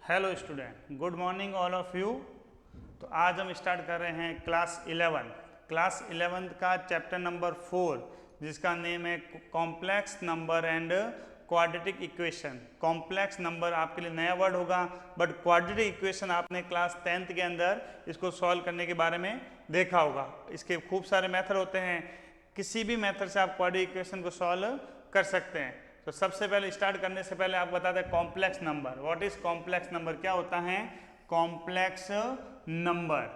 Hello student, good morning all of you. तो आज हम स्टार्ट कर रहे हैं क्लास 11 का चैप्टर नंबर 4 जिसका नेम है complex number and quadratic equation. Complex number आपके लिए नया वर्ड होगा, बट क्वाड्रेटिक इक्वेशन आपने क्लास 10th के अंदर इसको सॉल्व करने के बारे में देखा होगा। इसके खूब सारे मेथड होते हैं, किसी भी मेथड से आप क्वाड्रेटिक इक्वेशन को सॉल्व कर सकते हैं। तो सबसे पहले स्टार्ट करने से पहले आपको बता दें complex number. What is complex number? क्या होता है complex number?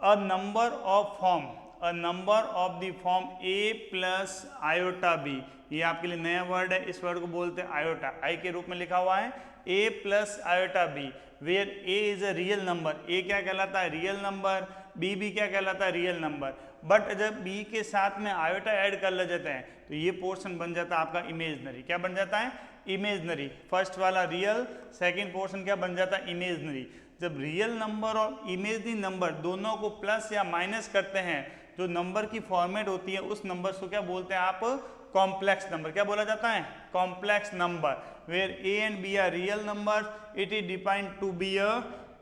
A number of form, a number of the form a plus iota b। ये आपके लिए नया वर्ड है, इस वर्ड को बोलते हैं आयोटा। आई के रूप में लिखा हुआ है a plus iota b, where a is a real number. a क्या कहलाता है? Real number. b भी क्या कहलाता है? Real number. बट जब b के साथ में आयोटा ऐड कर ले जाते हैं तो ये पोर्शन बन जाता है आपका इमेजनरी। क्या बन जाता है? इमेजनरी। फर्स्ट वाला रियल, सेकंड पोर्शन क्या बन जाता है? इमेजनरी। जब रियल नंबर और इमेजनरी नंबर दोनों को प्लस या माइनस करते हैं, जो नंबर की फॉर्मेट होती है उस नंबर को क्या बोलते हैं आप? Complex number. क्या बोला जाता है? Complex number. Where a and b are real number, it is defined to be a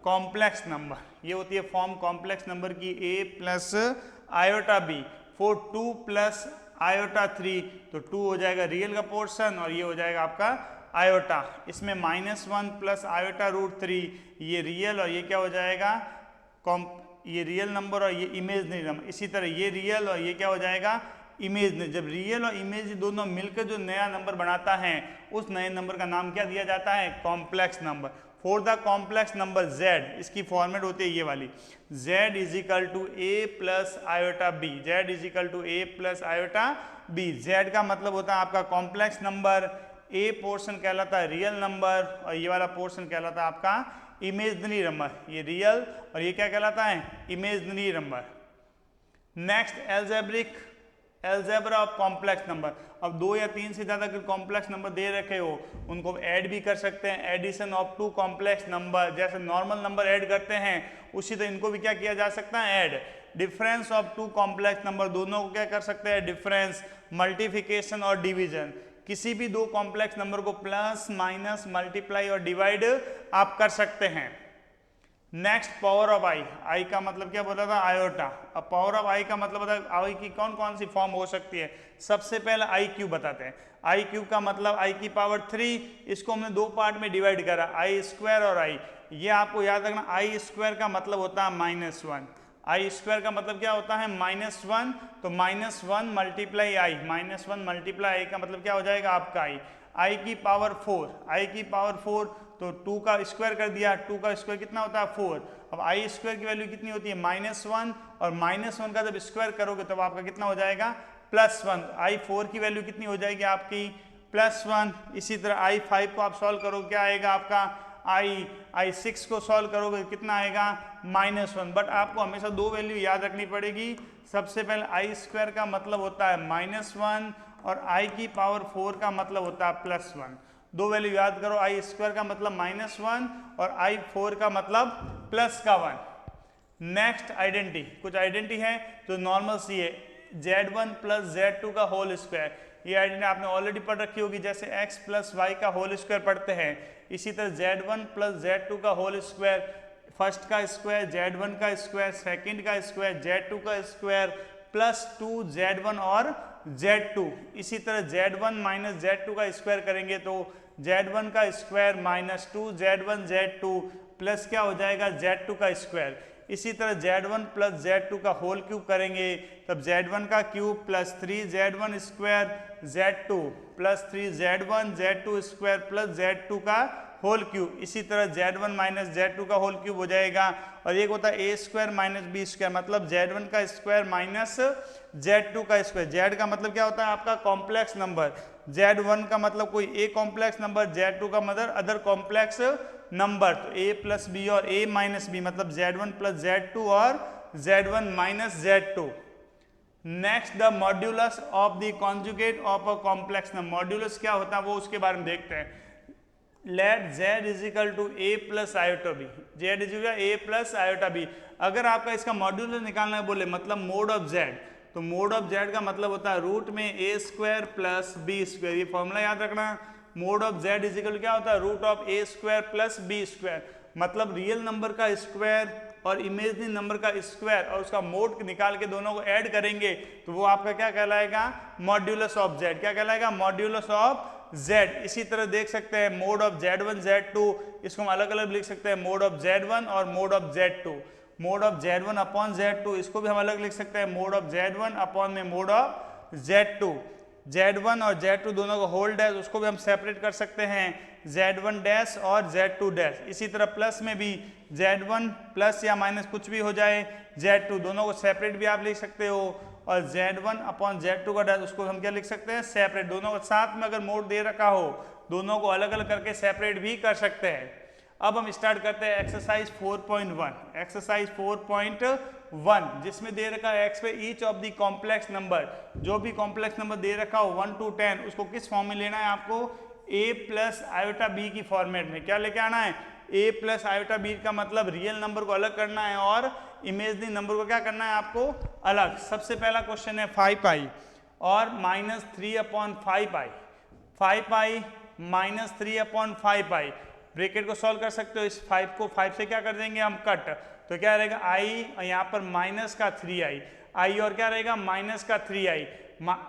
complex number. ये होती है फॉर्म कॉम्प्लेक्स नंबर की, a plus iota b। For 2 plus iota 3, तो 2 हो जाएगा रियल का पोर्शन और ये हो जाएगा आपका आयोटा। इसमें -1 प्लस आयोटा रूट 3, ये रियल और ये क्या हो जाएगा? ये रियल नंबर और ये इमेजनरी नंबर। इसी तरह ये रियल और ये क्या हो जाएगा? इमेजनरी। जब रियल और इमेजनरी दोनों मिलकर जो नया नंबर बनाता है उस नए नंबर का नाम क्या दिया जाता है? Complex number. For the complex number z, इसकी फॉर्मेट होती है ये वाली, z is equal to a plus iota b। z is equal to a plus iota b। z का मतलब होता है आपका कॉम्प्लेक्स नंबर, a पोर्शन कहलाता है रियल नंबर और ये वाला पोर्शन कहलाता है आपका इमेजनरी नंबर। ये रियल और ये क्या कहलाता है? Imaginary number. Next algebraic, algebra of complex number. अब 2 या 3 से ज़्यादा कॉम्प्लेक्स नंबर दे रखे हो उनको ऐड भी कर सकते हैं। एडिशन ऑफ 2 कॉम्प्लेक्स नंबर, जैसे नॉर्मल नंबर ऐड करते हैं उसी तरह इनको भी क्या किया जा सकता है? Add. Difference of 2 complex number, दोनों को क्या कर सकते हैं? डिफरेंस। मल्टीप्लिकेशन और डिवीजन, किसी भी 2 कॉम्प्लेक्स नंबर को प्लस माइनस मल्टीप्लाई और डिवाइड आप कर सकते हैं। नेक्स्ट पावर ऑफ आई। आई का मतलब क्या बोला था? आयोटा। अब पावर ऑफ आई का मतलब होता है आई की कौन कौन सी फॉर्म हो सकती है। सबसे पहले आई क्यूब बताते हैं। आई क्यूब का मतलब आई की पावर 3, इसको हमने 2 पार्ट में डिवाइड करा, आई स्क्वायर और आई। ये आपको याद रखना, आई स्क्वायर का मतलब होता है -1। आई स्क्वायर का मतलब क्या होता है? -1। तो -1 मल्टीप्लाई आई, -1 मल्टीप्लाई आई का मतलब क्या हो जाएगा आपका आई। आई की पावर 4, आई की पावर 4 तो 2 का स्क्वायर कर दिया, 2 का स्क्वायर कितना होता है? 4। अब आई स्क्वायर की वैल्यू कितनी होती है? -1 और -1 का जब स्क्वायर करोगे तब आपका कितना हो जाएगा? +1। आई 4 की वैल्यू कितनी हो जाएगी आपकी? +1। इसी तरह आई 5 को आप सॉल्व करोगे क्या आएगा आपका? आई 6 को सॉल्व करोगे कितना आएगा? -1। बट आपको हमेशा 2 वैल्यू याद रखनी पड़ेगी। सबसे पहले आई स्क्वायर का मतलब होता है -1 और आई की पावर 4 का मतलब होता है +1। 2 वैल्यू याद करो, आई स्क्वायर का मतलब -1 और आई 4 का मतलब +1। नेक्स्ट आइडेंटिटी, कुछ आइडेंटिटी है जो नॉर्मल सी है, z1 प्लस z2 का होल स्क्वायर। ये आइडेंटिटी आपने ऑलरेडी पढ़ रखी होगी, जैसे x प्लस वाई का होल स्क्वायर पढ़ते हैं। इसी तरह z1 प्लस z2 का होल स्क्वायर, फर्स्ट का स्क्वायर z1 का स्क्वायर, सेकंड का स्क्वायर z2 का स्क्वायर प्लस 2 z1 और z2। इसी तरह z1 माइनस z2 का स्क्वायर करेंगे तो z1 का square minus 2 z1 z2 plus क्या हो जाएगा? z2 का स्क्वायर। इसी तरह z1 प्लस z2 का होल क्यूब करेंगे तब z1 का cube plus 3 z1 square z2 plus 3 z1 z2 square plus z2 का होल क्यूब। इसी तरह z1 माइनस z2 का होल क्यूब हो जाएगा। और एक होता है a square minus b square, मतलब z1 का स्क्वायर माइनस z2 का स्क्वायर। z का मतलब क्या होता है आपका? Complex number. z1 का मतलब कोई a कॉम्प्लेक्स नंबर, z2 का मतलब अदर कॉम्प्लेक्स नंबर। तो a प्लस b और a माइनस b मतलब z1 प्लस z2 और z1 minus z2। Next the modulus of the conjugate of a complex number. Modulus क्या होता है वो उसके बारे में देखते हैं। Let z is equal to a plus iota b, z is equal a plus iota b। अगर आपका इसका मॉड्यूलस निकालना है बोले मतलब मोड ऑफ z, तो मोड ऑफ z का मतलब होता है रूट में a square plus b square. ये फॉर्मूला याद रखना, mod of z is equal क्या होता है, root of a square plus b square. मतलब रियल नंबर का स्क्वायर और इमेजिनरी नंबर का स्क्वायर और उसका मोड निकाल के दोनों को ऐड करेंगे तो वो आपका क्या कहलाएगा, मॉड्यूलस ऑफ z। क्या कहलाएगा, मॉड्यूलस ऑफ z। इसी तरह देख सकते हैं मोड ऑफ z1 z2, इसको हम अलग अलग लिख सकते हैं, मोड ऑफ z1 और mode of z2। Mode of z1 upon z2 इसको भी हम अलग लिख सकते हैं, मोड ऑफ z1 अपॉन में मोड ऑफ z2। z1 और z2 दोनों को होल्ड है, उसको भी हम सेपरेट कर सकते हैं, z1 डैश और z2 डैश। इसी तरह प्लस में भी z1 प्लस या माइनस कुछ भी हो जाए, z2 दोनों को सेपरेट भी आप लिख सकते हो, और z1 अपॉन z2 का डैश उसको हम क्या लिख सकते हैं, सेपरेट। दोनों को साथ में अगर मोड दे रखा हो दोनों को अलग अलग करके सेपरेट भी कर सकते हैं। अब हम स्टार्ट करते हैं एक्सरसाइज 4.1। एक्सरसाइज 4.1 जिसमें दे रखा है x पे each of the complex number, जो भी कॉम्प्लेक्स नंबर दे रखा हो 1 to 10 उसको किस फॉर्म में लेना है आपको, a प्लस आयोटा b की फॉर्मेट में। क्या लेके आना है, a प्लस आयोटा b का मतलब रियल नंबर को अलग करना है और इमेजिनरी नंबर को क्या करना है आपको अलग। सबसे पहला क्वेश्चन है 5i और minus 3/5i, 5i minus 3/5i। Bracket को सॉल्व कर सकते हो, इस 5 को 5 से क्या कर देंगे हम कट, तो क्या रहेगा i और यहाँ पर माइनस का 3i, i और क्या रहेगा माइनस का 3i,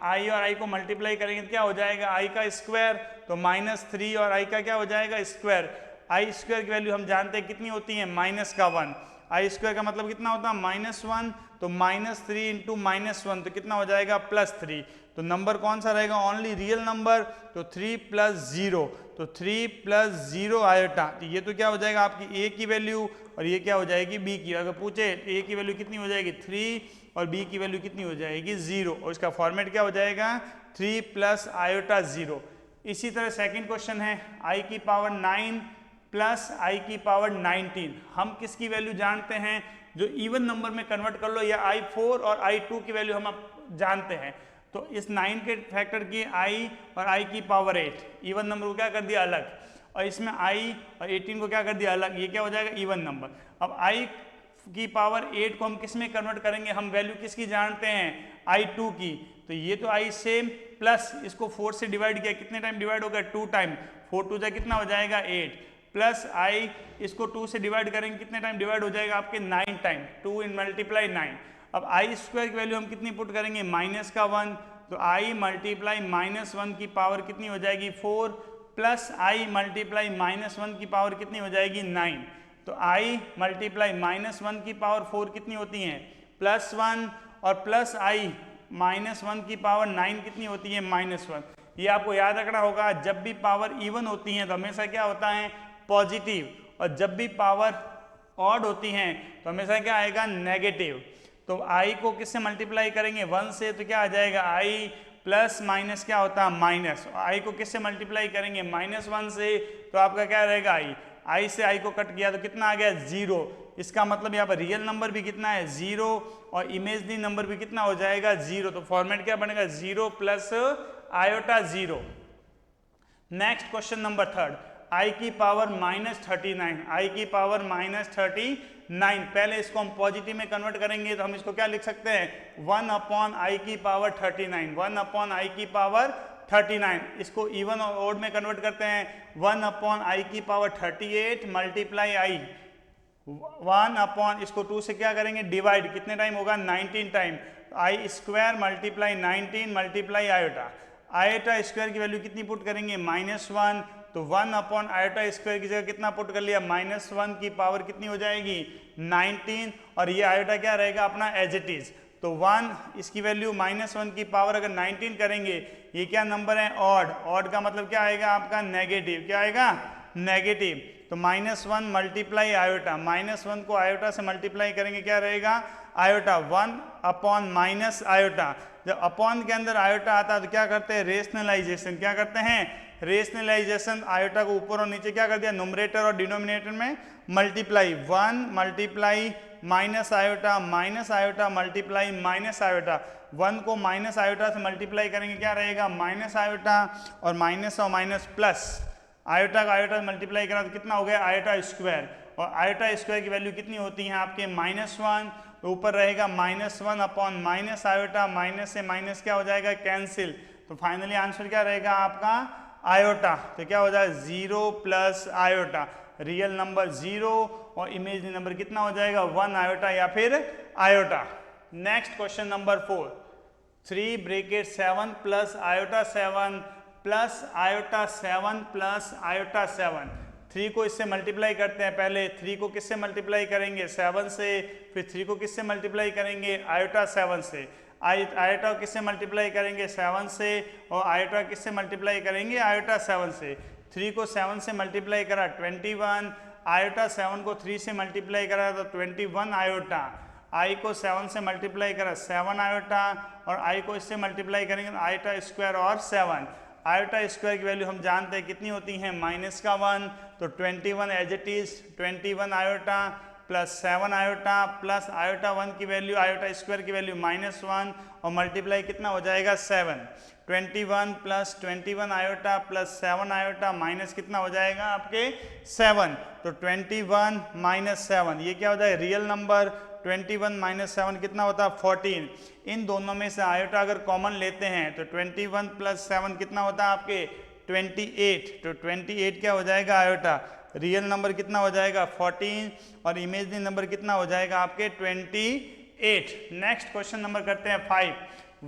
i और i को मल्टीप्लाई करेंगे तो क्या हो जाएगा i का स्क्वायर, तो माइनस 3 और i का क्या हो जाएगा स्क्वायर। i स्क्वायर की वैल्यू हम जानते हैं कितनी होती है, माइनस का 1। i स्क्वायर का मतलब कितना होता है -1, तो -3 इंटू -1 तो कितना हो जाएगा +3। तो नंबर कौन सा रहेगा, ओनली रियल नंबर, तो 3 + 0, तो 3 + 0 आयोटा। तो ये तो क्या हो जाएगा आपकी a की वैल्यू और ये क्या हो जाएगी b की। अगर पूछे a की वैल्यू कितनी हो जाएगी 3 और b की वैल्यू कितनी हो जाएगी 0, और इसका फॉर्मेट क्या हो जाएगा 3 + आयोटा 0। इसी तरह सेकंड क्वेश्चन है i की पावर 9 प्लस i की पावर 19। हम किसकी वैल्यू जानते हैं, जो इवन नंबर में कन्वर्ट कर लो, या i4 और i2 की वैल्यू हम जानते हैं। तो इस 9 के फैक्टर की i और i की पावर 8, इवन नंबर को क्या कर दिया अलग, और इसमें i और 18 को क्या कर दिया अलग, ये क्या हो जाएगा इवन नंबर। अब i की पावर 8 को हम किस में कन्वर्ट करेंगे, हम वैल्यू किसकी जानते हैं i2 की, तो ये तो i सेम, प्लस इसको 4 से डिवाइड किया, कितने टाइम डिवाइड होगा 2 टाइम, 4 2 कितना हो जाएगा 8, प्लस i इसको 2 से डिवाइड करेंगे कितने टाइम डिवाइड हो जाएगा आपके 9 टाइम, 2 × 9। अब i स्क्वायर की वैल्यू हम कितनी पुट करेंगे -1, तो i मल्टीप्लाई -1 की पावर कितनी हो जाएगी 4, प्लस i मल्टीप्लाई -1 की पावर कितनी हो जाएगी 9। तो i मल्टीप्लाई -1 की पावर 4 कितनी होती है +1, और प्लस i -1 की पावर 9 कितनी होती है -1। ये आपको याद रखना होगा, जब भी पावर इवन होती हैं तो हमेशा क्या होता है पॉजिटिव, और जब भी पावर ऑड होती हैं तो हमेशा क्या आएगा नेगेटिव। तो i को किससे मल्टीप्लाई करेंगे 1 से, तो क्या आ जाएगा i प्लस माइनस क्या होता है माइनस, i को किससे मल्टीप्लाई करेंगे -1 से, तो आपका क्या रहेगा i से i को कट किया तो कितना आ गया 0। इसका मतलब यहाँ पर रियल नंबर भी कितना है 0 और इमेजिनरी नंबर भी कितना हो जाएगा 0। तो फॉर्मेट क्या बनेगा 0 plus iota 0। Next question number 3, i की पावर -39, i की पावर -39। पहले इसको हम पॉजिटिव में कन्वर्ट करेंगे तो हम इसको क्या लिख सकते हैं 1/i की पावर 39, 1/i की पावर 39। इसको इवन और ऑड में कन्वर्ट करते हैं 1/i की पावर 38 मल्टीप्लाई i, 1 इसको 2 से क्या करेंगे डिवाइड, कितने टाइम होगा 19 time, i square multiply 19 multiply iota. Iota square की वैल्यू कितनी पुट करेंगे -1, तो 1 आयोटा स्क्वायर की जगह कितना पुट कर लिया -1 की पावर कितनी हो जाएगी 19, और ये आयोटा क्या रहेगा अपना एज इट इज। तो 1 इसकी वैल्यू -1 की पावर अगर 19 करेंगे, ये क्या नंबर है ऑड, ऑड का मतलब क्या आएगा आपका नेगेटिव, क्या आएगा नेगेटिव। तो -1 मल्टीप्लाई आयोटा, -1 को आयोटा से मल्टीप्लाई करेंगे क्या रहेगा आयोटा, 1 माइनस आयोटा। जब अपॉन के अंदर आयोटा आता है तो क्या करते हैं रेशनलाइजेशन, क्या करते हैं रेशनलाइजेशन, आयोटा को ऊपर और नीचे क्या कर दिया न्यूमरेटर और डिनोमिनेटर में multiply, 1 multiply minus iota multiply minus iota. 1 को माइनस आयोटा से मल्टीप्लाई करेंगे क्या रहेगा माइनस आयोटा, और माइनस प्लस आयोटा का आयोटा से मल्टीप्लाई करा तो कितना हो गया आयोटा स्क्वायर, और आयोटा स्क्वायर की वैल्यू कितनी होती है आपके -1, तो ऊपर रहेगा -1 माइनस आयोटा, माइनस से माइनस क्या हो जाएगा कैंसिल। तो फाइनली आंसर क्या रहेगा आपका आयोटा, तो क्या हो जाएगा 0 प्लस आयोटा, रियल नंबर 0 और इमेजनरी नंबर कितना हो जाएगा 1 आयोटा या फिर iota. Next question number 4, 3 bracket 7 plus iota 7 plus iota 7 plus iota 7। 3 को इससे मल्टीप्लाई करते हैं, पहले 3 को किससे मल्टीप्लाई करेंगे 7 से, फिर 3 को किससे मल्टीप्लाई करेंगे आयोटा 7 से, आयोटा किससे मल्टीप्लाई करेंगे 7 से, और आयोटा किससे मल्टीप्लाई करेंगे आयोटा 7 से। 3 को 7 से मल्टीप्लाई करा 21, आयोटा 7 को 3 से मल्टीप्लाई करा तो 21 आयोटा, आई को 7 से मल्टीप्लाई करा 7 आयोटा, और आई को इससे मल्टीप्लाई करेंगे तो आयोटा स्क्वायर और 7। आयोटा स्क्वायर की वैल्यू हम जानते हैं कितनी होती है -1, तो 21 as it is 21 iota plus 7 iota plus iota 1 की वैल्यू, आयोटा स्क्वायर की वैल्यू -1 और मल्टीप्लाई कितना हो जाएगा 7। 21 plus 21 iota plus 7 iota minus कितना हो जाएगा आपके 7, तो 21 माइनस 7 ये क्या हो जाएगा रियल नंबर, 21 माइनस 7 कितना होता है 14। इन दोनों में से आयोटा अगर कॉमन लेते हैं तो 21 प्लस 7 कितना होता है आपके 28, तो 28 क्या हो जाएगा आयोटा, रियल नंबर कितना हो जाएगा 14 और इमेजनरी नंबर कितना हो जाएगा आपके 28। नेक्स्ट क्वेश्चन नंबर करते हैं 5,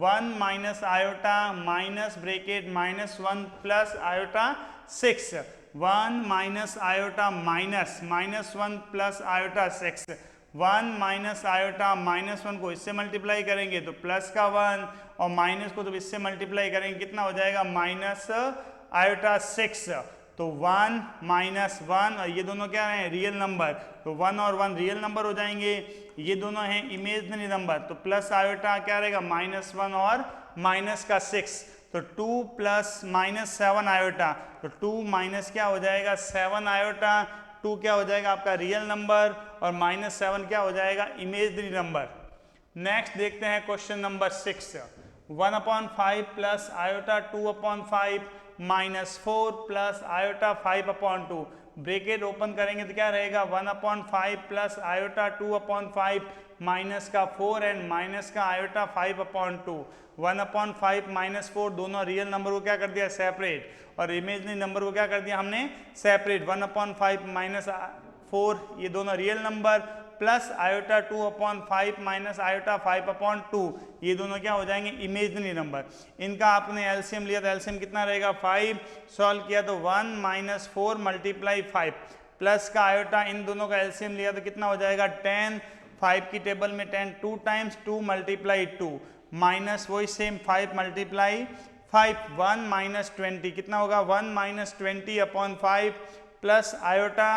1 minus iota minus bracket -1 plus iota 6, 1 minus iota minus -1 plus iota 6, 1 minus iota -1 को इससे मल्टीप्लाई करेंगे तो प्लस का 1 और माइनस को तो इससे मल्टीप्लाई करेंगे कितना हो जाएगा माइनस आयोटा 6, तो 1 माइनस 1 और ये दोनों क्या हैं रियल नंबर, तो 1 और 1 रियल नंबर हो जाएंगे, ये दोनों हैं इमेजनरी नंबर, तो प्लस आयोटा क्या रहेगा -1 और माइनस का 6, तो 2 प्लस -7 आयोटा, तो 2 माइनस क्या हो जाएगा 7 आयोटा, 2 क्या हो जाएगा आपका रियल नंबर और -7 क्या हो जाएगा इमेजनरी नंबर। नेक्स्ट देखते हैं question number 6, 1/5 plus iota 2/5 -4 plus iota 5/2, bracket open करेंगे तो क्या रहेगा 1/5 प्लस आयोटा 2/5 माइनस का 4 एंड माइनस का आयोटा 5/2, 1/5 -4 दोनों रियल नंबर को क्या कर दिया सेपरेट और इमेजनरी नंबर को क्या कर दिया हमने सेपरेट, 1/5 -4 ये दोनों real number plus iota 2/5 minus iota 5/2 ये दोनों क्या हो जाएंगे इमेजनरी नंबर। इनका आपने एलसीएम लिया तो एलसीएम कितना रहेगा 5, सॉल्व किया तो 1 - 4 × 5 प्लस का आयोटा इन दोनों का एलसीएम लिया तो कितना हो जाएगा 10, 5 की टेबल में 10 2 टाइम्स 2 × 2 माइनस वही सेम 5 × 5 1 - 20 कितना होगा 1 - 20/5 प्लस आयोटा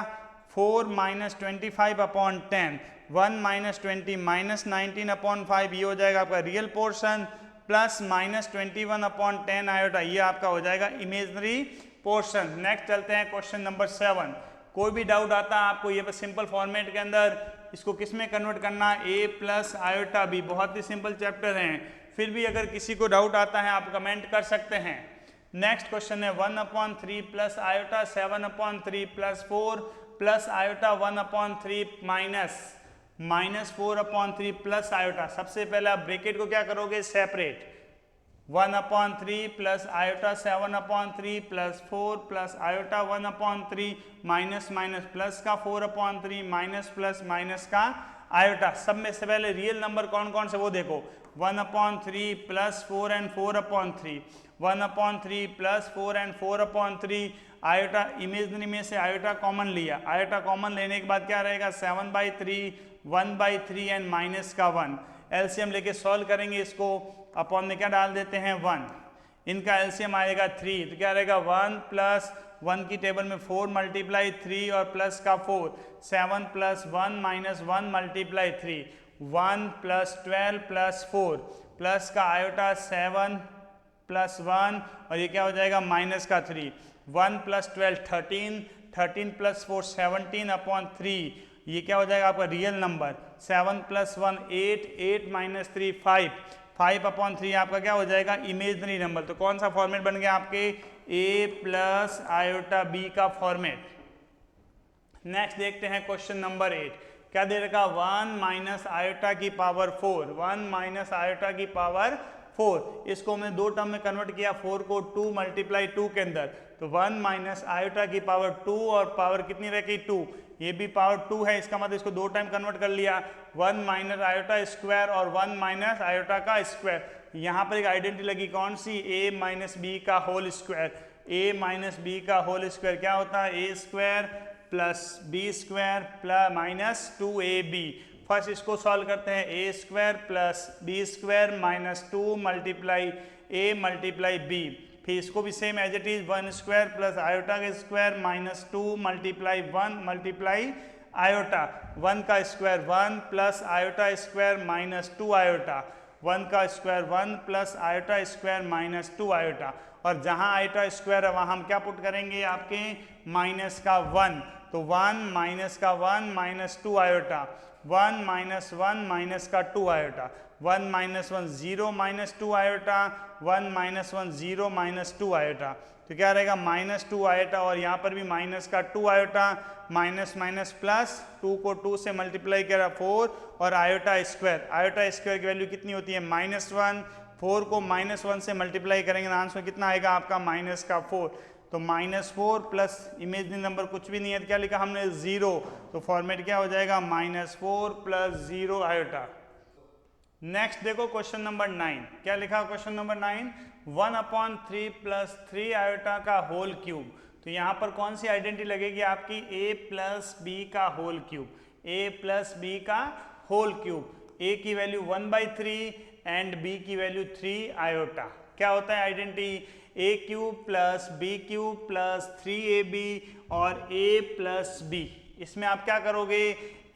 4 - 25/10, 1 - 20 -19/5 ये हो जाएगा आपका रियल पोर्शन प्लस -21/10 आयोटा ये आपका हो जाएगा इमेजनरी पोर्शन। नेक्स्ट चलते हैं क्वेश्चन नंबर 7, कोई भी डाउट आता है आपको ये बस सिंपल फॉर्मेट के अंदर इसको किस में कन्वर्ट करना a प्लस आयोटा b, बहुत ही सिंपल चैप्टर हैं, फिर भी अगर किसी को डाउट आता है आप कमेंट कर सकते हैं। नेक्स्ट क्वेश्चन है 1/3 plus iota 7/3 plus 4 plus iota 1/3 minus 4/3 plus iota. सबसे पहले आप ब्रैकेट को क्या करोगे separate, 1/3 plus iota 7/3 plus 4 plus iota 1/3 minus minus plus का 4/3 माइनस प्लस माइनस का आयोटा। सब में से पहले रियल नंबर कौन कौन से वो देखो, 1/3 plus 4 and 4/3, 1/3 plus 4 and 4/3 iota imaginary में से आयोटा कॉमन लिया, आयोटा कॉमन लेने के बाद क्या रहेगा 7/3 1/3 एंड माइनस का 1, एलसीएम लेके सॉल्व करेंगे इसको, अपॉन में क्या डाल देते हैं 1, इनका एलसीएम आएगा 3 तो क्या रहेगा 1 प्लस 1 की टेबल में 4 × 3 और प्लस का 4 7 plus 1 minus 1 × 3 1 plus 12 plus 4 plus का आयोटा 7 प्लस 1 और ये क्या हो जाएगा माइनस का 3 1 प्लस 12 13 13 प्लस 4 17/3 ये क्या हो जाएगा आपका रियल नंबर, 7 प्लस 1 8 8 माइनस 3 5/3 आपका क्या हो जाएगा इमेजनरी नंबर। तो कौन सा फॉर्मेट बन गया आपके a प्लस आयोटा b का फॉर्मेट। नेक्स्ट देखते हैं क्वेश्चन नंबर 8, क्या दे रखा 1 माइनस आयोटा की पावर 4, 1 माइनस आयोटा की पावर 4, इसको हमने दो टर्म में कन्वर्ट किया, 4 को 2 × 2 के अंदर तो 1 माइनस आयोटा की पावर 2 और पावर कितनी रखी 2, ये भी पावर 2 है, इसका मतलब इसको 2 टाइम कन्वर्ट कर लिया, 1 माइनस आयोटा स्क्वायर और 1 माइनस आयोटा का स्क्वायर। यहाँ पर एक आइडेंटिटी लगी कौन सी, a माइनस बी का whole square. a minus B का होल स्क्वायर क्या होता है, a square plus B square plus minus 2ab। First इसको सॉल्व करते हैं, a square plus B square minus 2 multiply a multiply b। फिर इसको भी same as it is 1 square plus iota का square minus 2 multiply 1 multiply iota, 1 का square 1 plus iota square minus 2 iota, 1 का square 1 plus iota square minus 2 iota. और जहां iota square है वहां हम क्या पुट करेंगे, आपके माइनस का 1, तो 1 माइनस का 1 माइनस 2 आयोटा, 1 माइनस 1 माइनस का 2 iota, 1 minus 1 0 minus 2 iota, 1 minus 1 0 minus 2 iota. तो क्या रहेगा माइनस 2 आयोटा और यहाँ पर भी माइनस का 2 आयोटा, माइनस माइनस प्लस, 2 को 2 से मल्टीप्लाई करा 4 और आयोटा स्क्वायर की वैल्यू कितनी होती है -1, 4 को -1 से मल्टीप्लाई करेंगे आंसर कितना आएगा आपका माइनस का 4। तो -4 प्लस इमेजिनरी नंबर कुछ भी नहीं है तो क्या लिखा हमने 0, तो फॉर्मेट क्या हो जाएगा -4 प्लस 0 आयोटा। नेक्स्ट देखो क्वेश्चन नंबर 9, क्या लिखा क्वेश्चन नंबर 9, 1/3 प्लस 3 आयोटा का होल क्यूब। तो यहाँ पर कौन सी आइडेंटिटी लगेगी आपकी, a प्लस बी का whole cube, a plus B का होल क्यूब, a की वैल्यू 1/3 एंड b की वैल्यू 3 आयोटा। क्या होता है identity, a cube plus b cube plus 3ab और a प्लस b। इसमें आप क्या करोगे,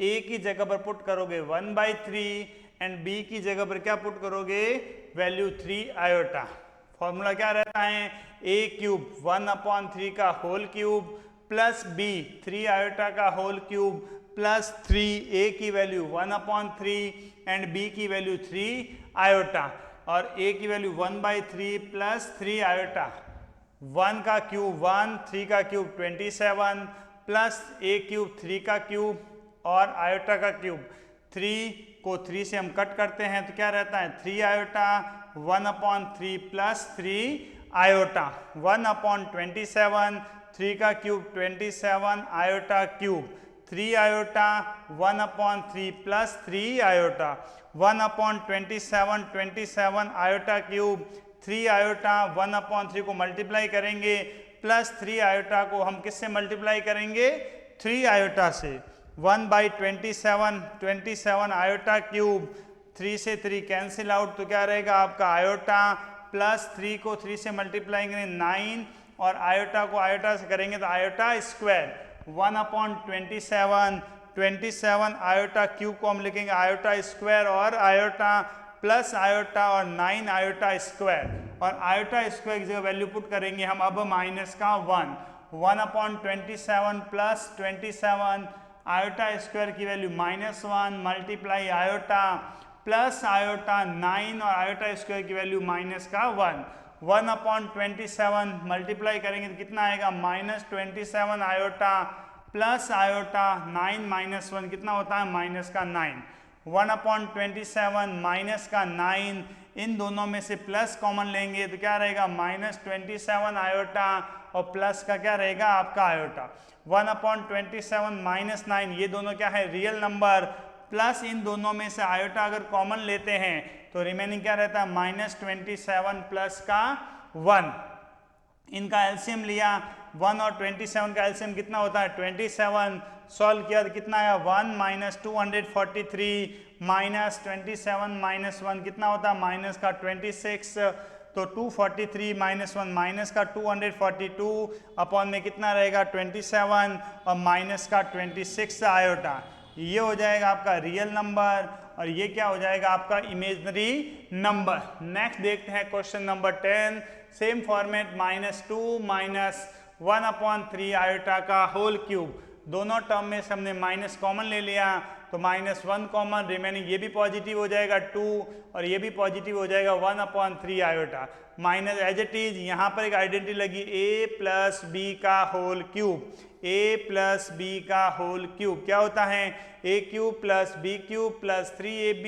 a की जगह पर पुट करोगे 1/3 एंड b की जगह पर क्या पुट करोगे, वैल्यू 3 आयोटा। फॉर्मूला क्या रहता है, a क्यूब 1/3 का whole cube plus b 3 iota का होल क्यूब प्लस 3 a की वैल्यू 1/3 एंड b की वैल्यू 3 आयोटा और a की वैल्यू 1/3 प्लस 3 आयोटा। 1 का क्यूब 1, 3 का क्यूब 27 प्लस a क्यूब 3 का क्यूब और आयोटा का क्यूब। 3 को 3 से हम कट करते हैं तो क्या रहता है 3 आयोटा, 1/3 प्लस 3 आयोटा, 1/27, 3 का cube 27 iota cube, 3 iota 1/3 plus 3 iota, 1/27 27 iota cube, 3 iota 1/3 को मल्टीप्लाई करेंगे प्लस 3 आयोटा को हम किससे मल्टीप्लाई करेंगे, 3 आयोटा से, 1/27 27 आयोटा क्यूब, 3 से 3 कैंसिल आउट तो क्या रहेगा आपका आयोटा प्लस 3 को 3 से मल्टीप्लाई करेंगे 9 और आयोटा को आयोटा से करेंगे तो आयोटा स्क्वायर, 1/27 27 आयोटा क्यूब को हम लिखेंगे आयोटा स्क्वायर और आयोटा प्लस आयोटा और 9 आयोटा स्क्वायर और आयोटा स्क्वायर की जगह वैल्यू पुट करेंगे हम अब माइनस का 1, 1/27 प्लस 27 आयोटा स्क्वायर की value -1 multiply iota plus iota 9 और आयोटा स्क्वायर की वैल्यू माइनस का 1, 1/27 मल्टीप्लाई करेंगे तो कितना आएगा -27 आयोटा प्लस आयोटा 9 -1 कितना होता है माइनस का 9, 1/27 माइनस का 9, इन दोनों में से प्लस कॉमन लेंगे तो क्या रहेगा -27 आयोटा और प्लस का क्या रहेगा आपका आयोटा, 1/27 -9 ये दोनों क्या है रियल नंबर, प्लस इन दोनों में से आयोटा अगर कॉमन लेते हैं तो रिमेनिंग क्या रहता है -27 प्लस का 1, इनका एलसीएम लिया 1 और 27 का एलसीएम कितना होता है 27, सॉल्व किया तो कितना आया 1 - 243 -27 -1 कितना होता है माइनस का 26, तो 243 -1 माइनस का 242 अपॉन में कितना रहेगा 27 और माइनस का 26 आयोटा, ये हो जाएगा आपका रियल नंबर और ये क्या हो जाएगा आपका इमेजिनरी नंबर। नेक्स्ट देखते हैं question number 10, same format -2 -1/3 iota का होल क्यूब, दोनों टर्म में से हमने माइनस कॉमन ले लिया तो -1 कॉमन, रिमेनिंग ये भी पॉजिटिव हो जाएगा 2 और ये भी पॉजिटिव हो जाएगा 1/3 iota minus as it is. यहाँ पर एक आइडेंटिटी लगी a प्लस बी का whole cube, a plus B का होल क्यूब क्या होता है a cube plus b cube plus 3ab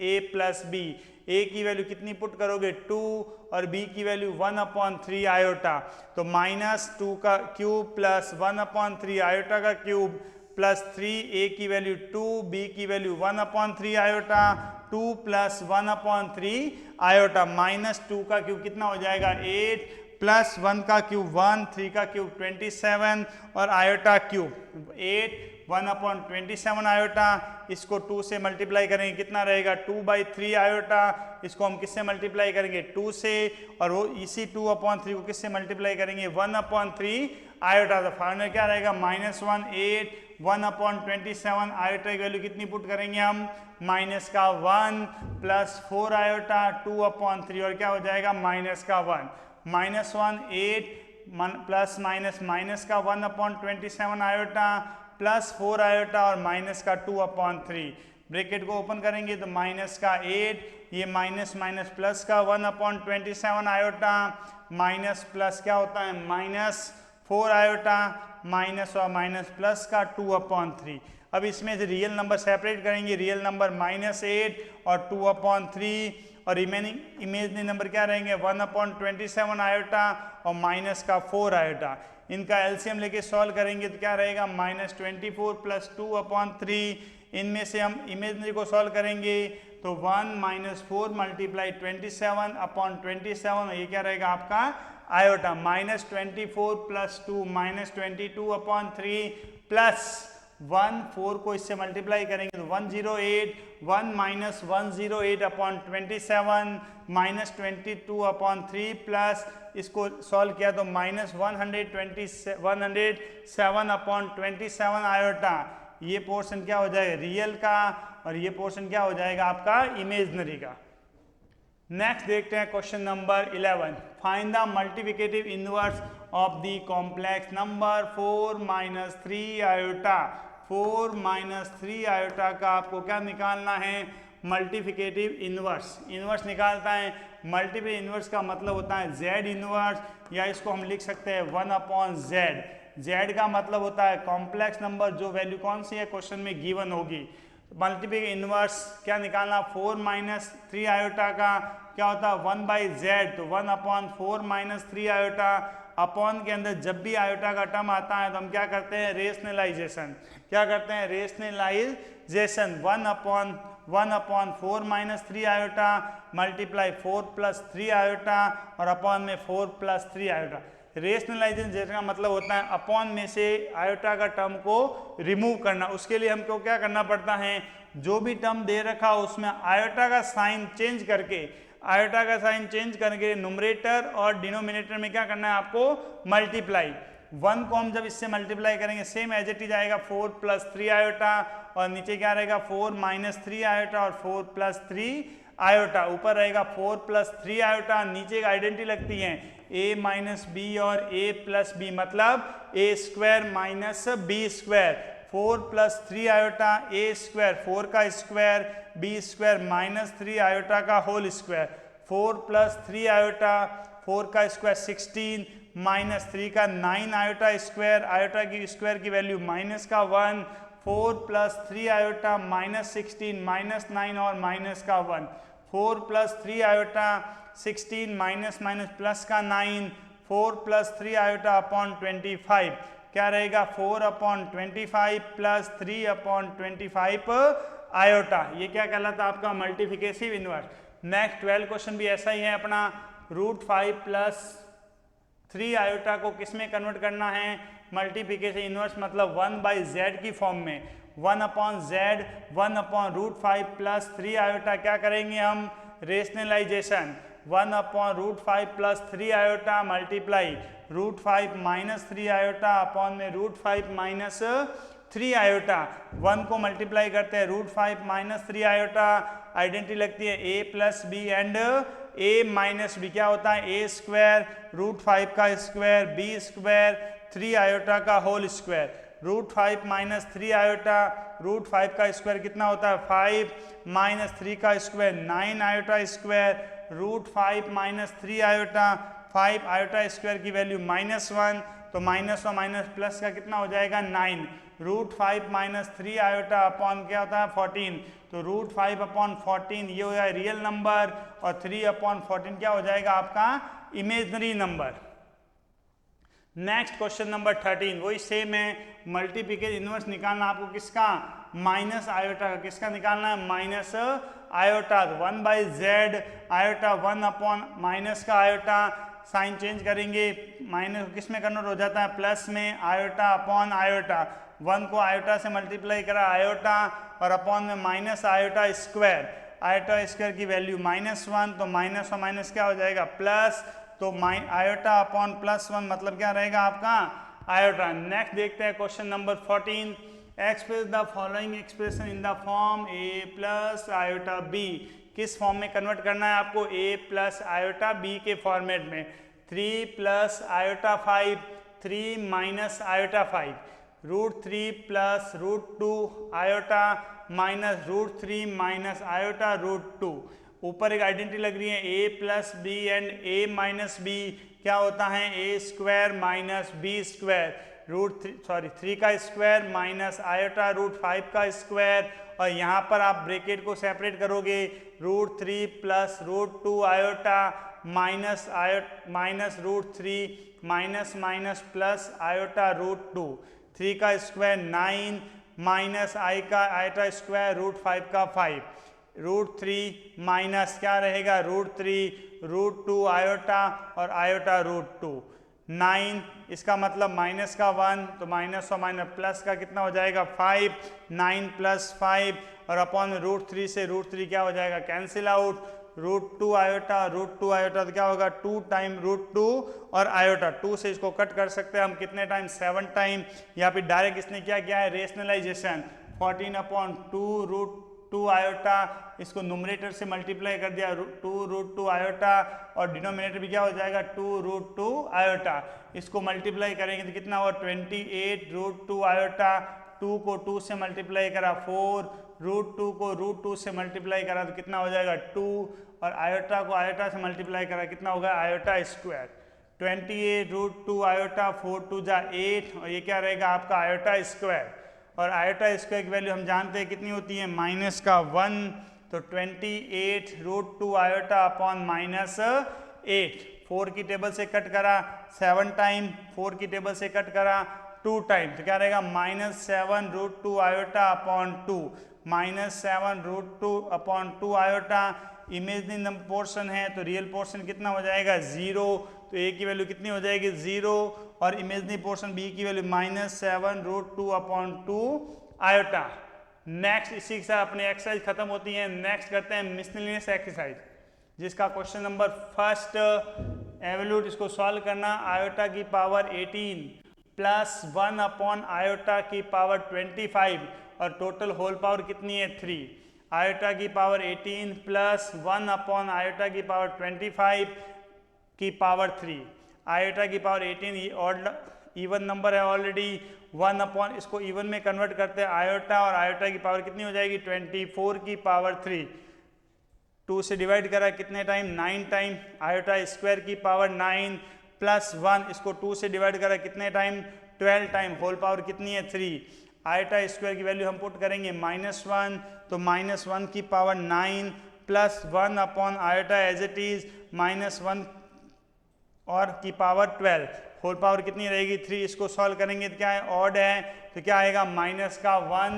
A plus B, A की वैल्यू कितनी पुट करोगे 2 और बी की वैल्यू 1/3 आयोटा, तो -2 का क्यूब प्लस 1/3 आयोटा का क्यूब प्लस 3, ए की वैल्यू 2, बी की वैल्यू 1/3 आयोटा, 2 प्लस 1/3 आयोटा, -2 का क्यूब कितना हो जाएगा 8 प्लस 1 का क्यूब 1, 3 का क्यूब 27 और आयोटा क्यूब 8 1/27 आयोटा। इसको 2 से मल्टीप्लाई करेंगे कितना रहेगा 2/3 आयोटा, इसको हम किससे मल्टीप्लाई करेंगे 2 से, और वो इसी 2/3 को किससे मल्टीप्लाई करेंगे 1/3 आयोटा। तो फाइनल क्या रहेगा -1 8 1/27 आयोटा की वैल्यू कितनी पुट करेंगे हम माइनस का 1 प्लस 4 आयोटा 2/3 और क्या हो जाएगा -1 -1 8 प्लस माइनस का 1/27 आयोटा प्लस 4 आयोटा और माइनस का 2/3, ब्रैकेट को ओपन करेंगे तो माइनस का 8, ये माइनस प्लस का 1/27 आयोटा माइनस प्लस क्या होता है -4 आयोटा माइनस और माइनस प्लस का 2/3। अब इसमें से रियल नंबर सेपरेट करेंगे, रियल नंबर -8 और 2/3 और रिमेनिंग इमेजनरी नंबर क्या रहेंगे 1/27 आयोटा और माइनस का 4 आयोटा। इनका एलसीएम लेके सॉल्व करेंगे तो क्या रहेगा -24 प्लस 2/3। इनमें से हम इमेजनरी को सॉल्व करेंगे तो 1 - 4 मल्टीप्लाई 27/27 ये क्या रहेगा आपका आयोटा, -24 प्लस 2 -22/3 प्लस 1 4 को इससे मल्टीप्लाई करेंगे तो 108 1 - 108/27 -22/3 प्लस इसको सॉल्व किया तो -107/27 आयोटा। ये पोर्शन क्या हो जाएगा रियल का और ये पोर्शन क्या हो जाएगा आपका इमेजनरी का। नेक्स्ट देखते हैं question number 11, find the multiplicative inverse of the complex number 4 - 3 iota. 4 - 3 iota का आपको क्या निकालना है मल्टीप्लिकेटिव इनवर्स। इनवर्स निकालता है, मल्टीपल इनवर्स का मतलब होता है z इनवर्स, या इसको हम लिख सकते हैं 1/z। z का मतलब होता है कॉम्प्लेक्स नंबर जो वैल्यू कौन सी है क्वेश्चन में गिवन होगी। मल्टीपल इनवर्स क्या निकालना 4 - 3 आयोटा का क्या होता है 1/z, तो 1/4 - 3 आयोटा। अपॉन के अंदर जब भी आयोटा का टर्म आता है तो हम क्या करते हैं रेशनलाइजेशन, क्या करते हैं रेशनलाइजेशन 1/4 - 3 आयोटा मल्टीप्लाई 4 + 3 आयोटा और अपॉन में 4 + 3 आयोटा। रेशनलाइजेशन का मतलब होता है अपॉन में से आयोटा का टर्म को रिमूव करना। उसके लिए हमको क्या करना पड़ता है जो भी टर्म दे रखा उसमें आयोटा का साइन चेंज करके न्यूमरेटर और डिनोमिनेटर में क्या करना है आपको मल्टीप्लाई। 1 को हम जब इससे मल्टीप्लाई करेंगे सेम एज इट इज आएगा 4 + 3 आयोटा और नीचे क्या रहेगा 4 - 3 आयोटा और 4 + 3 आयोटा। ऊपर रहेगा 4 + 3 आयोटा, नीचे आइडेंटिटी लगती है a - b और a + b मतलब a² - b²। 4 + 3 आयोटा a², 4 का स्क्वायर b² - 3 आयोटा का होल स्क्वायर। 4 + 3 आयोटा 4 का स्क्वायर 16 -3 का 9 आयोटा स्क्वायर, आयोटा की स्क्वायर की वैल्यू -1। 4 + 3 आयोटा -16 -9 और -1। 4 + 3 आयोटा 16 प्लस का 9, 4 + 3 आयोटा अपॉन 25 क्या रहेगा 4/25 प्लस 3/25 आयोटा। ये क्या कहलाता है आपका मल्टीप्लिकेटिव इनवर्स। नेक्स्ट 12 क्वेश्चन भी ऐसा ही है अपना। √5 + 3 आयोटा को किस में कन्वर्ट करना है मल्टीप्लिकेटिव इनवर्स, मतलब 1/z की फॉर्म में। 1/z 1/√5 + 3 आयोटा क्या करेंगे हम rationalization. 1/√5 + 3 iota multiply √5 - 3 iota upon में √5 - 3 आयोटा। 1 को मल्टीप्लाई करते हैं √5 - 3 आयोटा, आइडेंटिटी लगती है a + b and a - b क्या होता है a² √5 का स्क्वायर b², 3 आयोटा का होल स्क्वायर। √5 - 3 आयोटा, √5 का स्क्वायर कितना होता है 5 - 3 का square 9 iota square, √5 - 3 iota 5 iota square की वैल्यू -1, तो -1 प्लस का कितना हो जाएगा 9। √5 माइनस 3 आयोटा अपॉन क्या होता है 14, तो √5 अपॉन 14 ये हो जाएगा रियल नंबर और 3 अपॉन 14 क्या हो जाएगा आपका imaginary number. Next question number 13 वही सेम है, मल्टीप्लिकेशन इनवर्स निकालना आपको किसका माइनस आयोटा का, किसका निकालना है minus iota, 1/z iota 1 upon minus का आयोटा, साइन चेंज करेंगे माइनस किस में कन्वर्ट हो जाता है प्लस में, आयोटा अपॉन आयोटा, 1 को आयोटा से मल्टीप्लाई करा आयोटा और अपॉन में minus iota square, iota square की वैल्यू -1 तो माइनस और माइनस क्या हो जाएगा प्लस, तो आयोटा अपॉन +1 मतलब क्या रहेगा आपका आयोटा। नेक्स्ट देखते हैं question number 14, express the following expression in the form a plus iota b, किस फॉर्म में कन्वर्ट करना है आपको a प्लस आयोटा b के फॉर्मेट में, 3 plus iota 5, 3 minus iota 5, √3 plus √2 iota minus √3 minus iota √2, ऊपर एक आइडेंटिटी लग रही है a plus b and a minus b क्या होता है a square minus b square, 3 का स्क्वायर माइनस आयोटा √5 का स्क्वायर, और यहाँ पर आप ब्रैकेट को सेपरेट करोगे √3 plus √2 iota minus √3 minus minus plus iota √2, 3 का स्क्वायर 9 माइनस आई का आयोटा स्क्वायर √5 का 5, √3 माइनस क्या रहेगा √3 √2 आयोटा और आयोटा √2, 9 इसका मतलब माइनस का 1 तो माइनस और माइनस प्लस का कितना हो जाएगा 5, 9 प्लस 5 और अपॉन √3 से √3 क्या हो जाएगा कैंसिल आउट, √2 आयोटा तो क्या होगा 2 टाइम √2 और आयोटा, 2 से इसको कट कर सकते हैं हम कितने टाइम 7 टाइम, या फिर डायरेक्ट इसने क्या किया है रेशनलाइजेशन 14/2 √2 आयोटा, इसको न्यूमरेटर से मल्टीप्लाई कर दिया 2 √2 आयोटा और डिनोमिनेटर भी क्या हो जाएगा 2 √2 आयोटा, इसको मल्टीप्लाई करेंगे तो कितना हुआ 28 √2 आयोटा, 2 को 2 से मल्टीप्लाई करा 4, √2 को √2 से मल्टीप्लाई करा तो कितना हो जाएगा 2 और आयोटा को आयोटा से मल्टीप्लाई करा कितना होगा आयोटा स्क्वायर, 28 √2 आयोटा 4 2 जा 8 और ये क्या रहेगा आपका आयोटा स्क्वायर, और आयोटा स्क्वायर की वैल्यू हम जानते हैं कितनी होती है माइनस का 1, तो 28 √2 आयोटा अपॉन -8, 4 की टेबल से कट करा 7 टाइम, 4 की टेबल से कट करा 2 टाइम तो क्या रहेगा -7 √2 iota upon 2, -7 √2 upon 2 iota, imaginary number portion है तो रियल पोर्शन कितना हो जाएगा 0, तो a की वैल्यू कितनी हो जाएगी 0 और इमेजनरी पोर्शन b की वैल्यू -7 √2 अपॉन 2 आयोटा। नेक्स्ट इसी के साथ अपनी एक्सरसाइज खत्म होती है। नेक्स्ट करते हैं मिसलेनियस एक्सरसाइज जिसका क्वेश्चन नंबर फर्स्ट एवल्यूट, इसको सॉल्व करना, आयोटा की पावर 18 प्लस 1 अपॉन आयोटा की पावर 25 और टोटल होल पावर कितनी है 3, आयोटा की पावर 18 प्लस 1 अपॉन आयोटा की पावर 25 की पावर 3, आयोटा की पावर 18 ये ऑड इवन नंबर है ऑलरेडी, 1 अपॉन इसको इवन में कन्वर्ट करते हैं आयोटा और आयोटा की पावर कितनी हो जाएगी 24 की पावर 3, 2 से डिवाइड करा कितने टाइम 9 टाइम, आयोटा स्क्वायर की पावर 9 प्लस 1 इसको 2 से डिवाइड करा कितने टाइम 12 टाइम, होल पावर कितनी है 3, आयोटा स्क्वायर की वैल्यू हम पुट करेंगे -1 तो -1 की power 9 plus 1 upon iota as it is -1 और की पावर 12, होल पावर कितनी रहेगी 3, इसको सॉल्व करेंगे तो क्या है ऑड है तो क्या आएगा माइनस का 1,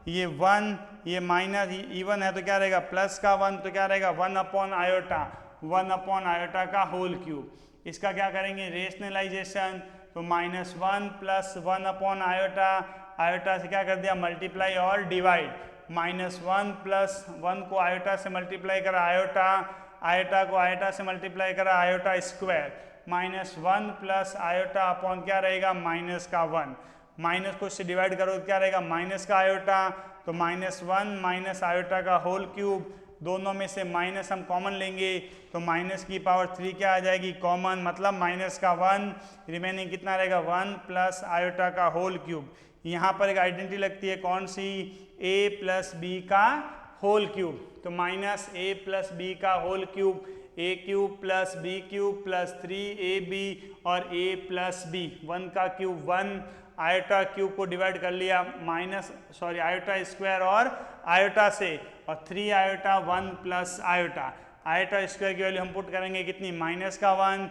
ये 1 ये माइनस इवन है तो क्या रहेगा प्लस का 1, तो क्या रहेगा 1 अपॉन आयोटा का होल क्यूब, इसका क्या करेंगे रेशनलाइजेशन, तो -1 प्लस 1 अपॉन आयोटा, आयोटा से क्या कर दिया मल्टीप्लाई और डिवाइड, -1 प्लस 1 को आयोटा से मल्टीप्लाई करा आयोटा, आयोटा को आयोटा से मल्टीप्लाई करा iota square, -1 plus iota upon क्या रहेगा माइनस का 1, माइनस को इससे डिवाइड करो तो क्या रहेगा माइनस का आयोटा, तो -1 माइनस आयोटा का होल क्यूब, दोनों में से माइनस हम कॉमन लेंगे तो माइनस की पावर 3 क्या आ जाएगी कॉमन, मतलब माइनस का 1, रिमेनिंग कितना रहेगा 1 प्लस आयोटा का होल क्यूब, यहाँ पर एक आइडेंटिटी लगती है कौन सी a प्लस बी का होल क्यूब, तो -a प्लस बी का whole cube, a cube plus b cube plus 3ab और a प्लस b, 1 का क्यूब 1 आयोटा क्यूब को डिवाइड कर लिया आयोटा स्क्वायर और आयोटा से, और 3 iota 1 plus iota. Iota square की वैल्यू हम पुट करेंगे कितनी, -1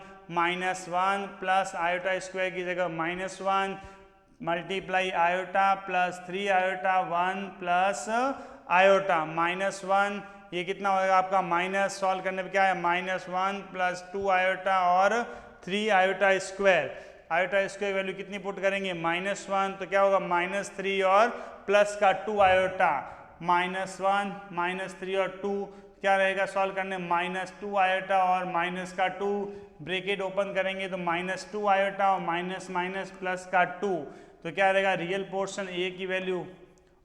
प्लस आयोटा स्क्वायर की जगह -1 multiply iota plus 3 iota 1 plus iota -1, ये कितना होगा आपका माइनस, सॉल्व करने पे क्या है -1 प्लस 2 आयोटा और 3 iota square. Iota square value कितनी पुट करेंगे -1, तो क्या होगा -3 और प्लस का 2 आयोटा, -1 -3 और 2 क्या रहेगा सॉल्व करने, -2 आयोटा और माइनस का 2, ब्रैकेट ओपन करेंगे तो -2 आयोटा और माइनस माइनस प्लस का 2, तो क्या रहेगा रियल पोर्शन ए की वैल्यू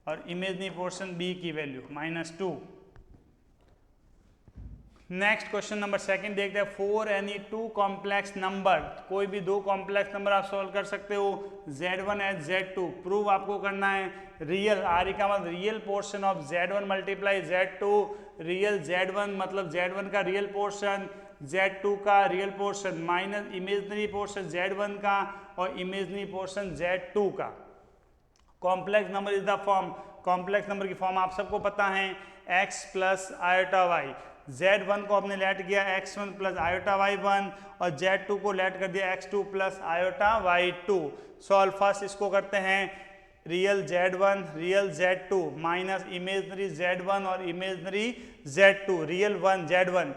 और इमेजनरी पोर्शन बी की वैल्यू -2। नेक्स्ट क्वेश्चन नंबर 2 देखते हैं। 4 एनी 2 कॉम्प्लेक्स नंबर, कोई भी 2 कॉम्प्लेक्स नंबर आप सॉल्व कर सकते हो, Z1 एज Z2 प्रूव आपको करना है। रियल आर का मतलब real portion of Z1 multiply Z2, real Z1 मतलब Z1 का रियल पोर्शन, Z2 का real portion minus imaginary portion Z1 का और इमेजनरी पोर्शन Z2 का। Complex number is the form, complex number की फॉर्म आप सबको पता है x plus iota Y. Z1 को हमने लेट किया x1 प्लस आयोटा y1 और Z2 को लेट कर दिया x2 plus iota y2। Solve first इसको करते हैं, real Z1 real Z2 minus imaginary Z1 और इमेजनरी Z2, रियल 1 Z1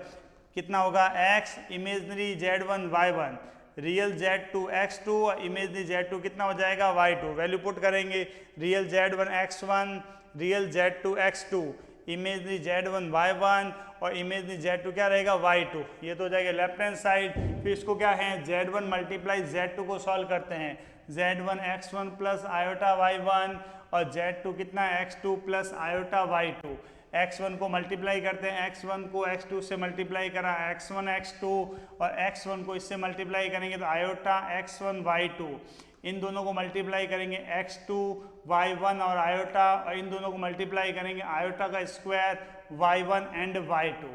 कितना होगा x, imaginary Z1 y1, real Z2 x2 और इमेजनरी Z2 कितना हो जाएगा y2। वैल्यू पुट करेंगे, real Z1 x1 real Z2 x2 imaginary Z1 y1 और imaginary Z2 क्या रहेगा y2, ये तो हो जाएगा लेफ्ट हैंड साइड। फिर इसको क्या है Z1 मल्टीप्लाई Z2 को सॉल्व करते हैं, Z1 x1 plus iota y1 और Z2 कितना x2 plus iota y2। x1 को मल्टीप्लाई करते हैं, x1 को x2 से मल्टीप्लाई करा x1 x2 और x1 को इससे मल्टीप्लाई करेंगे तो आयोटा x1 y2, इन दोनों को मल्टीप्लाई करेंगे x2 y1 और आयोटा, और इन दोनों को मल्टीप्लाई करेंगे आयोटा का square y1 and y2।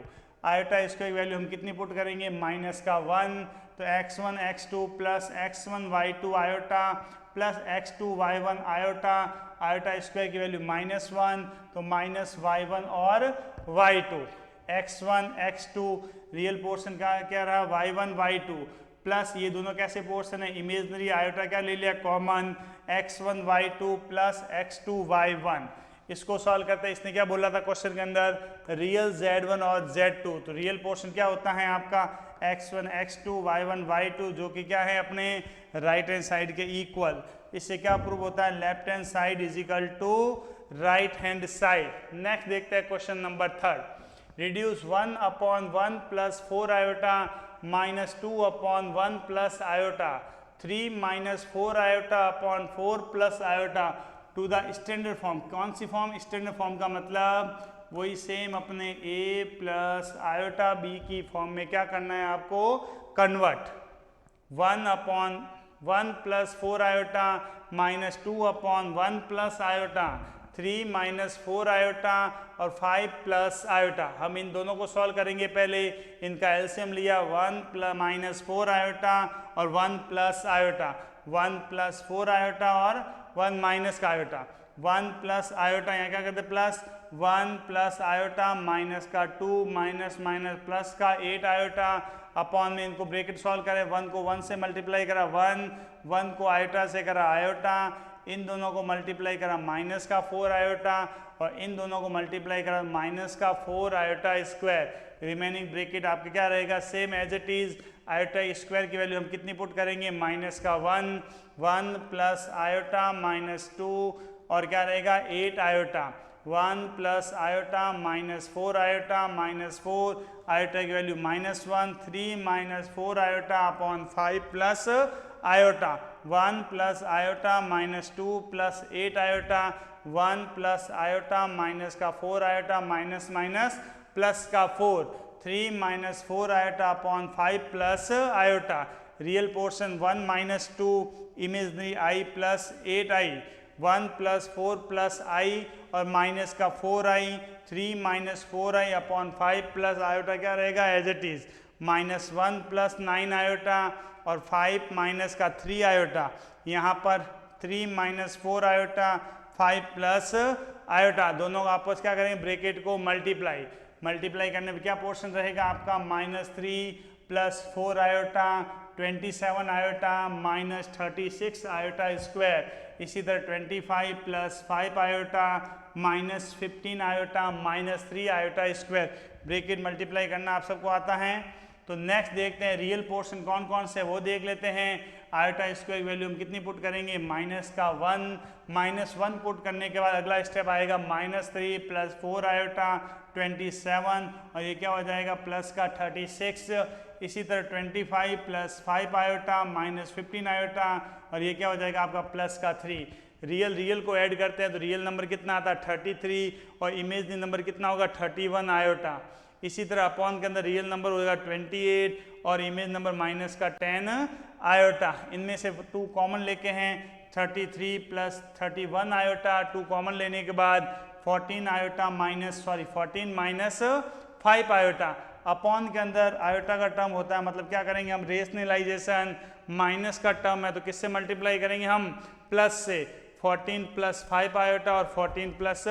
Iota square की वैल्यू हम कितनी पुट करेंगे -1, तो x1 x2 plus x1 y2 iota plus x2 y1 iota, iota square की वैल्यू -1 तो -y1 और y2। x1 x2 real portion का क्या रहा y1 y2 प्लस ये दोनों कैसे पोर्शन है, इमेजनरी आयोटा क्या ले लिया common, x1 y2 plus x2 y1। इसको सॉल्व करते हैं, इसने क्या बोला था क्वेश्चन के अंदर, रियल Z1 और Z2, तो रियल पोर्शन क्या होता है आपका x1 x2 y1 y2 जो कि क्या है अपने राइट हैंड साइड के इक्वल। इससे क्या प्रूव होता है, left hand side is equal to right hand side. Next देखते हैं question number 3, reduce 1/1 plus 4 iota minus 2/1 plus iota 3 minus 4 iota upon 4 plus iota to the standard form. कौन सी form, standard form का मतलब वही same अपने a plus iota b की form में क्या करना है आपको convert. 1/1 plus 4 iota minus 2/1 plus iota 3 minus 4 iota और 5 प्लस आयोटा। हम इन दोनों को सॉल्व करेंगे, पहले इनका एलसीएम लिया 1 माइनस 4 आयोटा और 1 प्लस आयोटा, 1 प्लस 4 आयोटा और 1 माइनस का आयोटा, 1 प्लस आयोटा यहाँ क्या करते प्लस 1 प्लस आयोटा माइनस का 2 माइनस माइनस प्लस का 8 आयोटा अपॉन में इनको ब्रैकेट सॉल्व करें, 1 को 1 से मल्टीप्लाई करा 1 को आयोटा से करा आयोटा, इन दोनों को मल्टीप्लाई करा माइनस का 4 आयोटा और इन दोनों को मल्टीप्लाई करा माइनस का 4 आयोटा स्क्वायर। रिमेनिंग ब्रैकेट आपके क्या रहेगा same as it is. Iota square की वैल्यू हम कितनी पुट करेंगे माइनस का 1 प्लस आयोटा माइनस 2 और क्या रहेगा 8 iota, 1 plus iota minus 4 iota minus 4 iota की value -1, 3 minus 4 iota upon 5 plus iota, 1 plus iota minus 2 plus 8 iota, 1 plus iota minus का 4 आयोटा माइनस माइनस प्लस का 4, 3 minus 4 iota upon 5 plus iota. Real portion 1 minus 2 imaginary i plus 8i, 1 plus 4 plus i और minus का 4i, 3 minus 4i upon 5 plus iota क्या रहेगा as it is, -1 plus 9 iota और 5 minus का 3 iota. यहाँ पर 3 minus 4 iota 5 plus iota, दोनों का आपस क्या करेंगे, ब्रैकेट को मल्टीप्लाई करने पे क्या पोर्शन रहेगा आपका, -3 plus 4 iota 27 iota minus 36 iota square. इसी तरह 25 plus 5 iota minus 15 iota minus 3 iota square. Bracket multiply करना आप सबको आता है। तो नेक्स्ट देखते हैं रियल पोर्शन कौन कौन से वो देख लेते हैं। आयोटा स्क्वायर की वैल्यू हम कितनी पुट करेंगे, -1 पुट करने के बाद अगला स्टेप आएगा -3 प्लस 4 आयोटा 27 और ये क्या हो जाएगा प्लस का 36। इसी तरह 25 प्लस 5 आयोटा माइनस 15 आयोटा और ये क्या हो जाएगा आपका प्लस का 3। रियल को ऐड करते हैं तो रियल नंबर कितना आता है 33 और इमेजनरी नंबर कितना होगा 31 आयोटा। इसी तरह अपॉन के अंदर रियल नंबर होगा 28 और इमेज नंबर माइनस का 10 आयोटा। इनमें से 2 कॉमन लेके हैं, 33 प्लस 31 आयोटा, 2 कॉमन लेने के बाद 14 आयोटा माइनस 5 आयोटा। अपॉन के अंदर आयोटा का टर्म होता है, मतलब क्या करेंगे हम, रेशनलाइजेशन, माइनस का टर्म है तो किससे मल्टीप्लाई करेंगे हम, प्लस से। 14 प्लस 5 आयोटा और 14 प्लस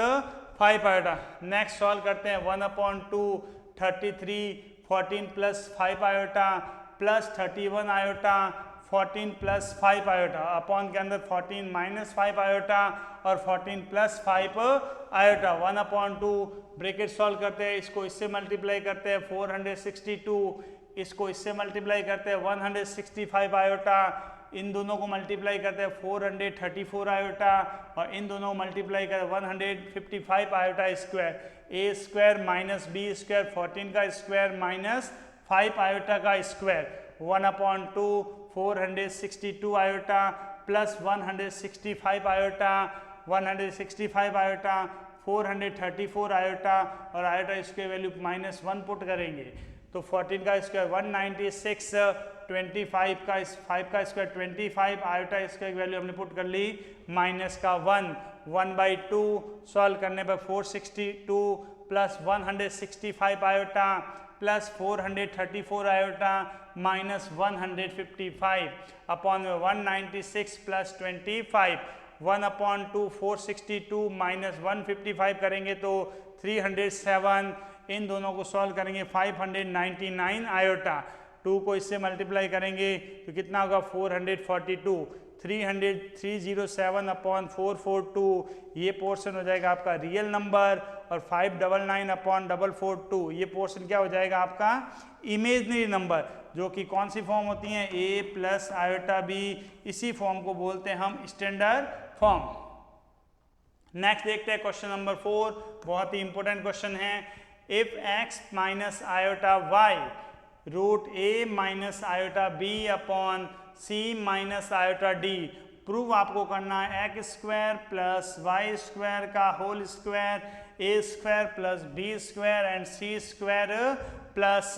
5 आयोटा। नेक्स्ट सॉल्व करते हैं, 1/2 33 14 plus 5 iota plus 31 iota 14 plus 5 iota. Upon के अंदर 14 माइनस 5 आयोटा और 14 प्लस 5 आयोटा। 1/2 ब्रैकेट सॉल्व करते हैं, इसको इससे मल्टीप्लाई करते हैं 462, इसको इससे मल्टीप्लाई करते हैं 165 आयोटा, इन दोनों को मल्टीप्लाई करते हैं 434 आयोटा और इन दोनों को मल्टीप्लाई करते हैं 155 आयोटा स्क्वायर। ए स्क्वायर माइनस बी स्क्वायर 14 का स्क्वायर माइनस 5 आयोटा का square. 1/2 462 iota plus 165 iota 165 iota 434 iota और आयोटा स्क्वायर वैल्यू -1 पुट करेंगे तो 14 का स्क्वायर 196, 25 का 5 का स्क्वायर 25 आयोटा स्क्वायर की वैल्यू हमने पुट कर ली माइनस का 1/2 सॉल्व करने पर 462 plus 165 iota plus 434 iota minus 155 upon में 196 प्लस 25 1/2 462 माइनस 155 करेंगे तो 307। इन दोनों को सॉल्व करेंगे 599 आयोटा। 2 को इससे मल्टीप्लाई करेंगे तो कितना होगा 442। 307 अपॉन 442 ये पोर्शन हो जाएगा आपका रियल नंबर और 599 अपॉन 442 ये पोर्शन क्या हो जाएगा आपका इमेजनरी नंबर, जो कि कौन सी फॉर्म होती हैं a प्लस आयोटा b। इसी फॉर्म को बोलते हैं हम स्टैंडर्ड फॉर्म। नेक्स्ट देखते हैं क्वेश्चन नंबर 4, बहुत ही इंपॉर्टेंट क्वेश्चन है। If x minus iota y root a minus iota b upon c minus iota d, prove आपको करना है x square plus Y square का whole square a square plus b square and c square plus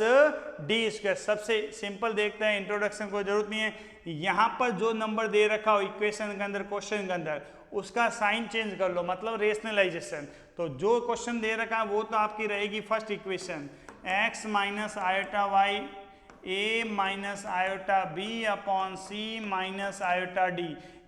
d square. सबसे simple देखते हैं, introduction को जरूरत नहीं है। यहाँ पर जो नंबर दे रखा हो इक्वेशन के अंदर, क्वेश्चन के अंदर, उसका साइन चेंज कर लो, मतलब रेशनलाइजेशन। तो जो क्वेश्चन दे रखा है वो तो आपकी रहेगी first equation x minus iota y a minus iota b upon c minus iota d,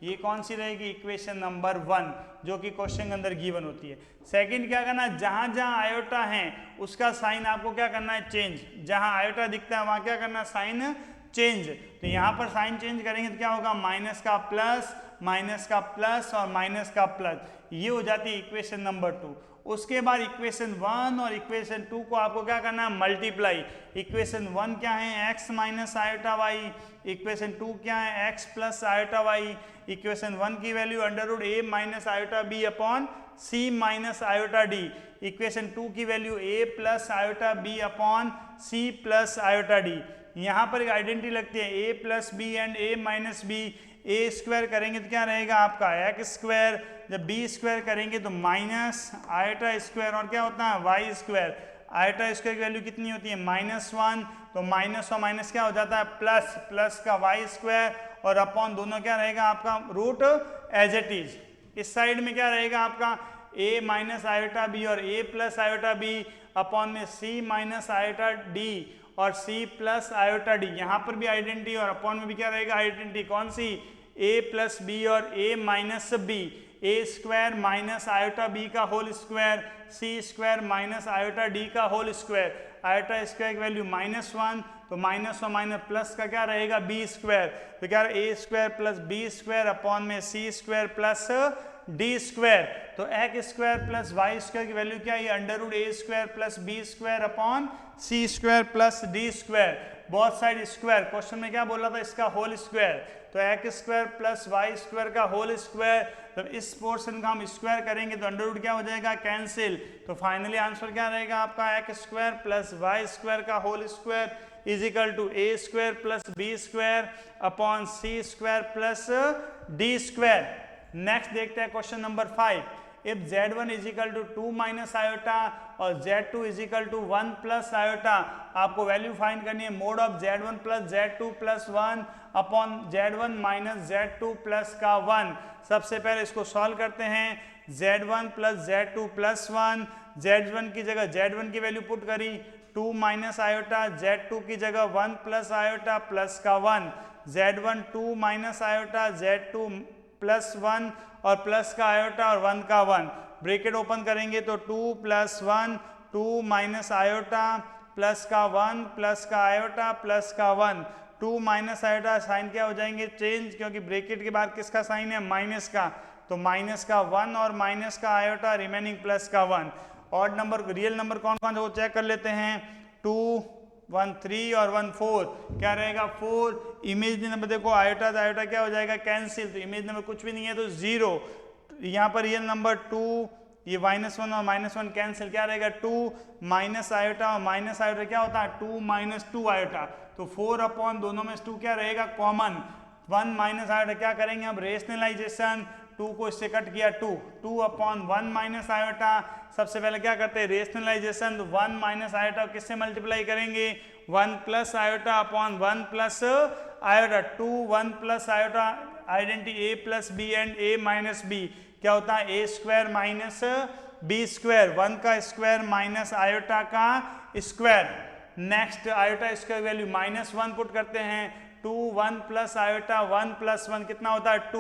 ये कौन सी रहेगी इक्वेशन नंबर 1 जो कि क्वेश्चन के अंदर गिवन होती है। सेकंड क्या करना है, जहां जहां आयोटा है उसका साइन आपको क्या करना है चेंज, जहां आयोटा दिखता है वहां क्या करना है साइन चेंज। तो यहाँ पर साइन चेंज करेंगे तो क्या होगा माइनस का प्लस और माइनस का प्लस, ये हो जाती है इक्वेशन नंबर 2। उसके बाद इक्वेशन 1 और इक्वेशन 2 को आपको क्या करना है मल्टीप्लाई। इक्वेशन 1 क्या है x minus iota y, equation 2 क्या है x plus iota y. Equation 1 की value under a minus iota b upon c minus iota d। Equation 2 की value a plus iota b upon c plus iota d। यहाँ पर एक identity लगती है a plus b and a minus b. a square करेंगे तो क्या रहेगा आपका x स्क्वायर, जब b स्क्वायर करेंगे तो माइनस आयोटा स्क्वायर और क्या होता है y स्क्वायर। आयोटा स्क्वायर की वैल्यू कितनी होती है -1, तो माइनस और माइनस क्या हो जाता है प्लस का y स्क्वायर और अपॉन दोनों क्या रहेगा आपका रूट एज इट इज। इस साइड में क्या रहेगा आपका a माइनस आयोटा b और a plus iota b upon में c माइनस आयोटा d और c प्लस आयोटा d। यहाँ पर भी आइडेंटिटी और अपॉन में भी क्या रहेगा आइडेंटिटी, कौन सी ए प्लस बी और ए minus B, A square minus iota B का होल स्क्वायर, सी स्क्वायर माइनस आयोटा डी का होल स्क्वायर, आयोटा स्क्वायर की वैल्यू -1, तो -1 माइनस प्लस का क्या रहेगा बी स्क्वायर, तो क्या A square plus B square upon में C square plus D square, तो X square plus Y square की वैल्यू क्या है under root A square plus B square upon C square plus D square, both side square, question में क्या बोला था इसका होल स्क्वायर, तो X square plus Y square का होल स्क्वायर, तो इस पोर्शन का हम स्क्वायर करेंगे तो अंडर रूट क्या हो जाएगा कैंसिल, तो फाइनली आंसर क्या रहेगा आपका X square plus Y square का whole square is equal to A square plus B square upon C square plus D square. Next देखते हैं question number 5, if z1 is equal to 2 minus iota और z2 is equal to 1 plus iota, आपको value find करनी है mod of z1 plus z2 plus 1 upon z1 minus z2 plus का 1। सबसे पहले इसको सॉल्व करते हैं, z1 plus z2 plus 1, z1 की जगह z1 की वैल्यू पुट करी 2 माइनस आयोटा, z2 की जगह 1 प्लस आयोटा प्लस का 1, z1 2 minus iota, z2 plus 1 और प्लस का आयोटा और 1 का 1, ब्रैकेट ओपन करेंगे तो 2 प्लस 1, 2 माइनस आयोटा प्लस का 1 प्लस का आयोटा प्लस का 1, 2 माइनस आयोटा साइन क्या हो जाएंगे चेंज, क्योंकि ब्रैकेट के बाद किसका साइन है माइनस का, तो माइनस का 1 और माइनस का आयोटा रिमेनिंग प्लस का 1। ऑड नंबर रियल नंबर कौन कौन है वो चेक कर लेते हैं, 2 1 3 और 1 4, क्या रहेगा 4, इमेज नंबर देखो आयोटा तो आयोटा क्या हो जाएगा कैंसिल, तो इमेज नंबर कुछ भी नहीं है तो 0, यहाँ पर रियल नंबर 2, ये -1 और -1 कैंसिल, क्या रहेगा 2 माइनस आयोटा और माइनस आयोटा क्या होता है 2 माइनस 2 आयोटा, तो 4 अपॉन दोनों में 2 क्या रहेगा कॉमन, 1 माइनस आयोटा क्या करेंगे अब रेशनलाइजेशन, 2 को इससे कट किया 2 अपॉन 1 माइनस आयोटा, सबसे पहले क्या करते हैं रेशनलाइजेशन, तो 1 माइनस आयोटा किससे मल्टीप्लाई करेंगे 1 plus iota upon 1 plus iota, 2 1 plus iota identity a plus b and a minus b क्या होता है a square minus B square, 1 का स्क्वायर माइनस आयोटा का square. Next iota square value -1 put करते हैं, 2 1 plus iota 1 plus 1 कितना होता है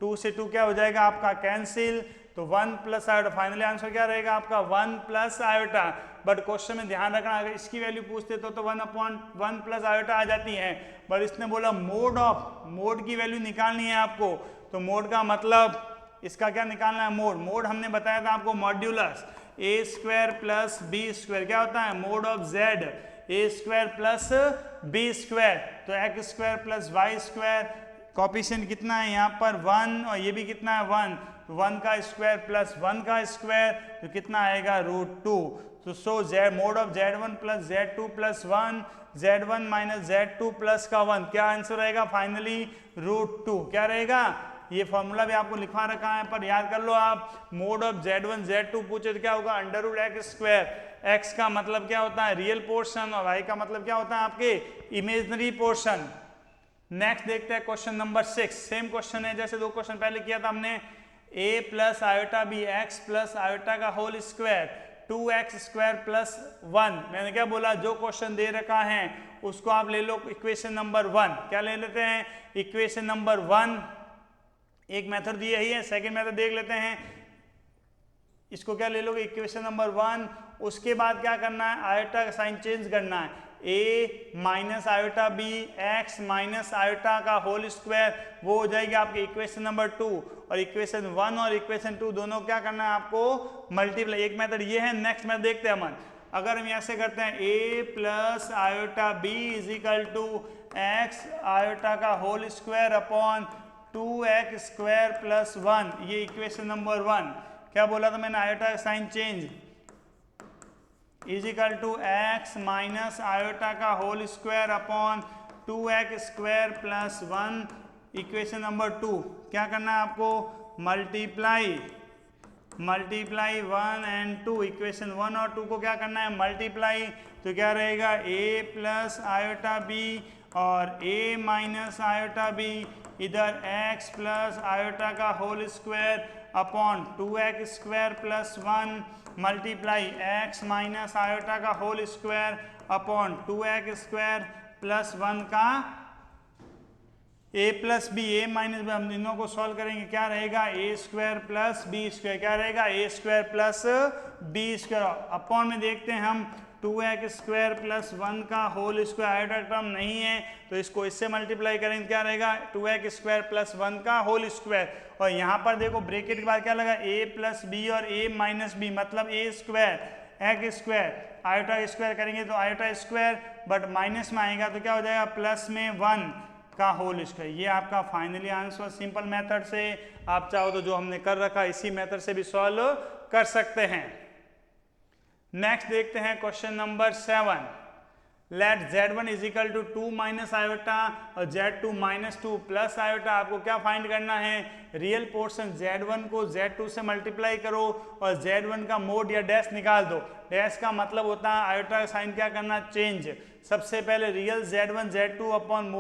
2 से 2 क्या हो जाएगा आपका कैंसिल, तो 1 प्लस आयोटा, फाइनली आंसर क्या रहेगा आपका 1 प्लस आयोटा। बट क्वेश्चन में ध्यान रखना अगर इसकी वैल्यू पूछते तो 1/1 प्लस आयोटा आ जाती है, पर इसने बोला मोड की वैल्यू निकालनी है आपको, तो मोड का मतलब इसका क्या निकालना है मोड हमने बताया था आपको modulus A square plus B square क्या होता है mod of Z, A square plus B square, तो X square plus Y square, coefficient कितना है यहाँ पर 1 और ये भी कितना है 1, तो 1 का स्क्वायर प्लस 1 का स्क्वायर तो कितना आएगा √2, तो सो mode of z1 plus z2 plus 1, z1 minus z2 plus का 1, क्या आंसर रहेगा फाइनली √2, क्या रहेगा, ये फॉर्मूला भी आपको लिखवा रखा है पर याद कर लो आप, मोड ऑफ z1 z2 पूछे तो क्या होगा √x², x का मतलब क्या होता है रियल पोर्शन और y का मतलब क्या होता है आपके इमेजिनरी पोर्शन। नेक्स्ट देखते हैं क्वेश्चन नंबर 6, सेम क्वेश्चन है जैसे 2 क्वेश्चन पहले किया था हमने, a plus iota b x plus iota का होल स्क्वायर 2x² प्लस 1, मैंने क्या बोला जो क्वेश्चन दे रखा है उसको आप ले लो इक्वेशन नंबर 1, क्या ले लेते हैं इक्वेशन नंबर 1, एक मेथड दिया ही है, सेकंड मेथड देख लेते हैं, इसको क्या ले लोगे इक्वेशन नंबर 1, उसके बाद क्या करना है आयोटा का साइन चेंज करना है, a minus iota b x minus iota का होल स्क्वायर वो हो जाएगी आपकी इक्वेशन नंबर 2, और इक्वेशन 1 और इक्वेशन 2 दोनों क्या करना है आपको मल्टीप्लाई, एक मेथड ये है। नेक्स्ट मेथड देखते हैं हम, अगर हम ऐसे करते हैं a plus iota b is equal to X iota का whole square upon 2x² plus 1, ये इक्वेशन नंबर 1, क्या बोला था मैंने आयोटा का sign change is equal to X minus iota का whole square upon 2x² plus 1, equation number 2, क्या करना है आपको मल्टीप्लाई 1 एंड 2, इक्वेशन 1 और 2 को क्या करना है मल्टीप्लाई, तो क्या रहेगा a प्लस आयोटा b और a माइनस आयोटा b, इधर x प्लस आयोटा का whole square upon 2x² plus 1 multiply x minus iota का whole square upon 2x² plus 1 का A plus B, A minus B, हम दोनों को solve करेंगे, क्या रहेगा A square plus B square, क्या रहेगा A square plus B square, upon में देखते हैं हम 2x स्क्वायर प्लस 1 का होल स्क्वायर, आयोटा टर्म नहीं है तो इसको इससे मल्टीप्लाई करेंगे, क्या रहेगा 2x स्क्वायर प्लस 1 का होल स्क्वायर, और यहाँ पर देखो ब्रैकेट के बाद क्या लगा a प्लस बी और a माइनस बी, मतलब a square x square, iota square करेंगे तो आयोटा स्क्वायर, बट माइनस में आएगा तो क्या हो जाएगा प्लस में 1 का होल स्क्वायर। ये आपका फाइनली आंसर सिंपल मेथड से, आप चाहो तो जो हमने कर रखा इसी मेथड से भी सॉल्व कर सकते हैं। नेक्स्ट देखते हैं question number 7। Let z1 is equal to 2 minus iota और z2 माइनस 2 प्लस आयोटा। आपको क्या फाइंड करना है, रियल पोर्शन z1 को z2 से मल्टीप्लाई करो और z1 का मोड या डैश निकाल दो। डैश का मतलब होता है आयोटा का साइन क्या करना, चेंज। सबसे पहले real z1 z2 upon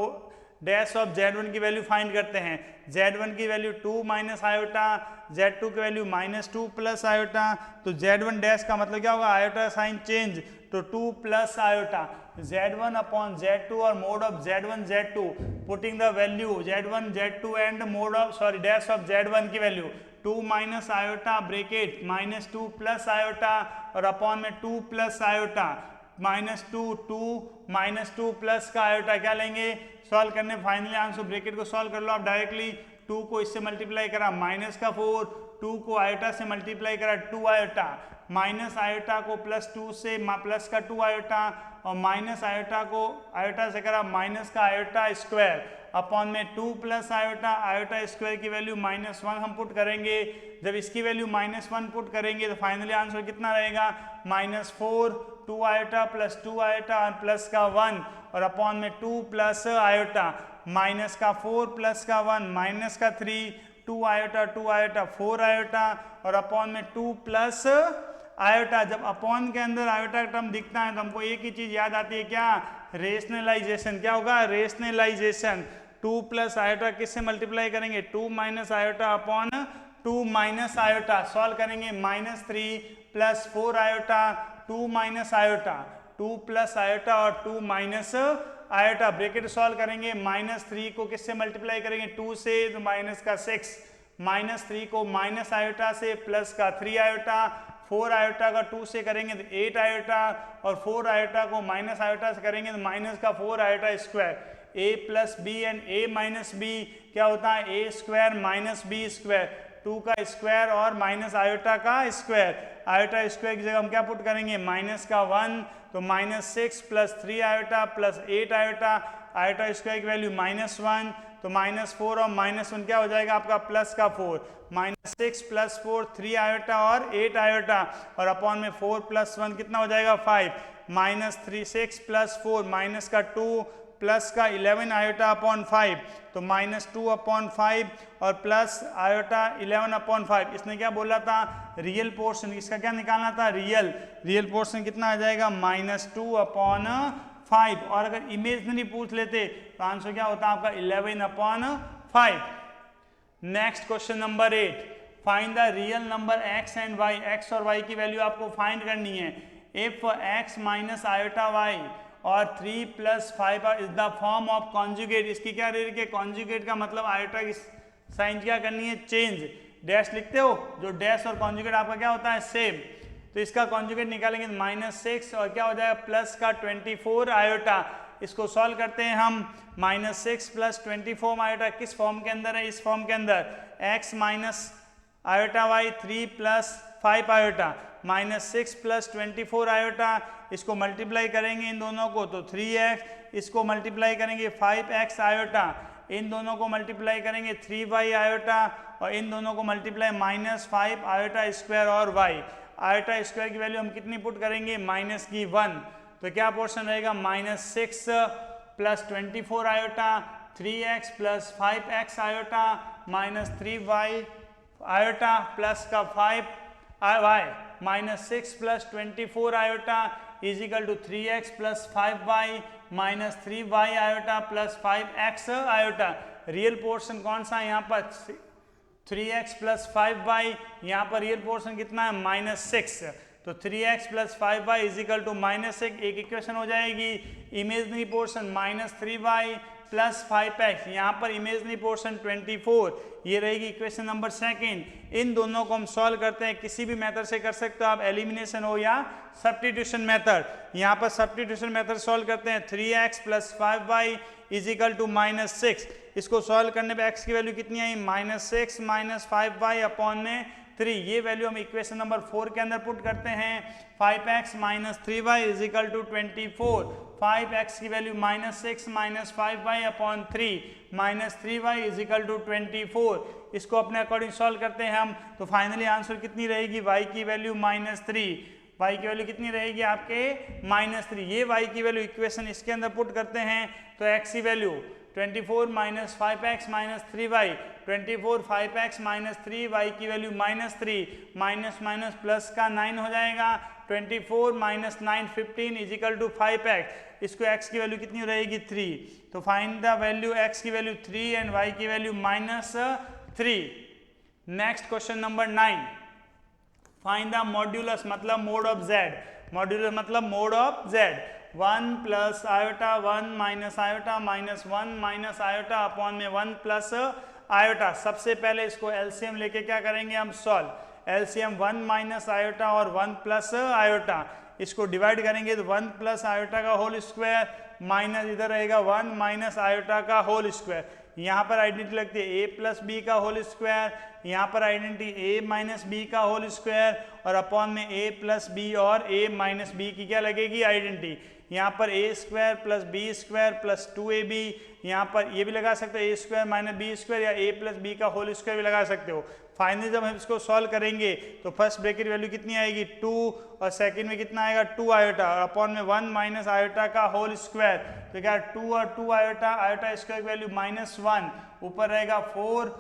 dash of z1 की वैल्यू फाइंड करते हैं। z1 की वैल्यू 2 माइनस आयोटा, z2 की वैल्यू माइनस 2 प्लस आयोटा, तो z1 डैश का मतलब क्या होगा, आयोटा साइन चेंज, तो 2 plus iota z1 upon z2 और mode of z1 z2, putting the value z1 z2 and mode of dash of z1 की value 2 minus iota bracket minus 2 plus iota और upon में 2 plus iota minus 2 minus 2 plus का iota, क्या लेंगे solve करने, finally answer bracket को solve कर लो आप डायरेक्टली। 2 को इससे मल्टीप्लाई करा माइनस का 4, 2 को आयोटा से मल्टीप्लाई करा 2 आयोटा, माइनस आयोटा को प्लस 2 से प्लस का 2 आयोटा और माइनस आयोटा को आयोटा से करा माइनस का आयोटा स्क्वायर अपॉन में 2 प्लस आयोटा, आयोटा स्क्वायर की वैल्यू -1 हम पुट करेंगे। जब इसकी वैल्यू -1 पुट करेंगे तो फाइनली आंसर कितना रहेगा, -4, 2 आयोटा प्लस 2 आयोटा और प्लस का 1 और अपॉन में 2 प्लस आयोटा, माइनस का 4 प्लस का 1 माइनस का 3, 2 आयोटा 4 आयोटा और अपॉन में 2 प्लस आयोटा। जब अपॉन के अंदर आयोटा का टर्म दिखता है तो हमको एक ही चीज याद आती है, क्या, रेशनलाइजेशन। क्या होगा, रेशनलाइजेशन। 2 प्लस आयोटा किससे मल्टीप्लाई करेंगे, 2 minus iota upon 2 minus iota, solve करेंगे -3 plus 4 iota 2 minus iota, 2 plus iota और 2 माइनस आयोटा, ब्रैकेट सॉल्व करेंगे। -3 को किससे मल्टीप्लाई करेंगे, 2 से, तो माइनस का 6, -3 को माइनस आयोटा से प्लस का 3 आयोटा, 4 आयोटा का 2 से करेंगे तो 8 आयोटा और 4 आयोटा को माइनस आयोटा से करेंगे तो माइनस का 4 iota square. a plus b and a minus b क्या होता है, a square minus B square, 2 का स्क्वायर और माइनस आयोटा का स्क्वायर। आयोटा स्क्वायर की जगह हम क्या पुट करेंगे, माइनस का 1 तो -6 plus 3 iota plus 8 iota, iota square की वैल्यू -1 तो -4 और -1 क्या हो जाएगा आपका प्लस का 4, -6 प्लस 4 3 आयोटा और 8 आयोटा और अपॉन में 4 प्लस 1 कितना हो जाएगा 5, -6 प्लस 4 माइनस का 2 प्लस का 11 आयोटा अपॉन 5 तो -2 अपॉन 5 और प्लस आयोटा 11 अपॉन 5। इसने क्या बोला था, रियल पोर्शन, इसका क्या निकालना था, रियल पोर्शन कितना आ जाएगा -2 अपॉन 5, और अगर इमेजनरी पूछ लेते तो आंसर क्या होता आपका 11 upon 5। Next question number 8, find the real number x and y, x और y की वैल्यू आपको फाइंड करनी है। If x minus iota y और 3 plus 5 is the form of conjugate, इसकी क्या रेट है, कॉन्जुगेट का मतलब आयोटा की साइन क्या करनी है, चेंज। डैश लिखते हो, जो डैश और कॉन्जुगेट आपका क्या होता है सेम, तो इसका कॉन्जुगेट निकालेंगे -6 और क्या हो जाएगा प्लस का 24 आयोटा। इसको सॉल्व करते हैं हम, -6 प्लस 24 आयोटा किस फॉर्म के अंदर है, इस फॉर्म के अंदर x minus iota y 3 plus 5 iota -6 plus 24 iota, इसको मल्टीप्लाई करेंगे इन दोनों को तो 3x, इसको मल्टीप्लाई करेंगे 5x आयोटा, इन दोनों को मल्टीप्लाई करेंगे 3y आयोटा और इन दोनों को मल्टीप्लाई -5 आयोटा स्क्वायर और y। आयोटा स्क्वायर की वैल्यू हम कितनी पुट करेंगे, -1, तो क्या पोर्शन रहेगा, -6 plus 24 iota 3x plus 5x iota -3y iota plus का 5y -6 plus 24 iota is equal to 3x plus 5y -3y iota plus 5x iota. Real portion कौन सा है यहाँ पर, 3x प्लस 5y, यहाँ पर रियल पोर्शन कितना है -6, तो 3x plus 5y is equal to -6, एक इक्वेशन हो जाएगी। Imaginary portion -3y plus 5x, यहाँ पर इमेजनरी पोर्शन 24, ये रहेगी इक्वेशन नंबर सेकंड। इन दोनों को हम सॉल्व करते हैं, किसी भी मेथड से कर सकते हो आप, एलिमिनेशन हो या सब्स्टिट्यूशन मेथड। यहाँ पर सब्स्टिट्यूशन मेथड सॉल्व करते हैं, 3x plus 5y is equal to -6। इसको सॉल्व करने पे x की वैल्यू कितनी आई, -6 माइनस 5y अपॉन में 3। ये वैल्यू हम इक्वेशन नंबर 4 के अंदर पुट करते हैं, 5x minus 3y is equal to 24। 5x की value -6 minus 5y upon 3 minus 3y is equal to 24। इसको अपने अकॉर्डिंग सॉल्व करते हैं हम, तो फाइनली आंसर कितनी रहेगी, y की वैल्यू -3। y की वैल्यू कितनी रहेगी आपके -3। ये y की वैल्यू इक्वेशन इसके अंदर पुट करते हैं, तो x की value 24 minus 5x minus 3y, 24 5x minus 3y की वैल्यू -3, माइनस माइनस प्लस का 9 हो जाएगा, 24 minus 9 15 is equal to 5x। इसको x की वैल्यू कितनी रहेगी 3, तो फाइंड द वैल्यू x की वैल्यू 3 एंड y की value -3। Next question number 9, find the modulus मतलब मोड ऑफ z। मॉड्यूलस मतलब mod of z, 1 plus iota 1 minus iota minus 1 minus iota upon में 1 plus iota. सबसे पहले इसको LCM लेके क्या करेंगे हम, सॉल्व। एलसीएम 1 माइनस आयोटा और 1 प्लस आयोटा, इसको डिवाइड करेंगे तो 1 प्लस आयोटा का होल स्क्वायर माइनस इधर रहेगा 1 माइनस आयोटा का होल स्क्वायर। यहाँ पर आइडेंटिटी लगती है a प्लस बी का होल स्क्वायर, यहाँ पर आइडेंटिटी a माइनस बी का होल स्क्वायर और अपॉन में a प्लस बी और a माइनस बी की क्या लगेगी आइडेंटिटी। यहाँ पर a square plus B square plus 2ab, यहाँ पर ये भी लगा सकते हो a square minus B square या a प्लस बी का होल स्क्वायर भी लगा सकते हो। फाइनली जब हम इसको सॉल्व करेंगे तो फर्स्ट ब्रैकेट वैल्यू कितनी आएगी 2 और सेकंड में कितना आएगा 2 आयोटा और अपॉन में 1 माइनस आयोटा का होल स्क्वायर। तो क्या 2 और 2 आयोटा, आयोटा स्क्वायर की वैल्यू -1, ऊपर रहेगा 4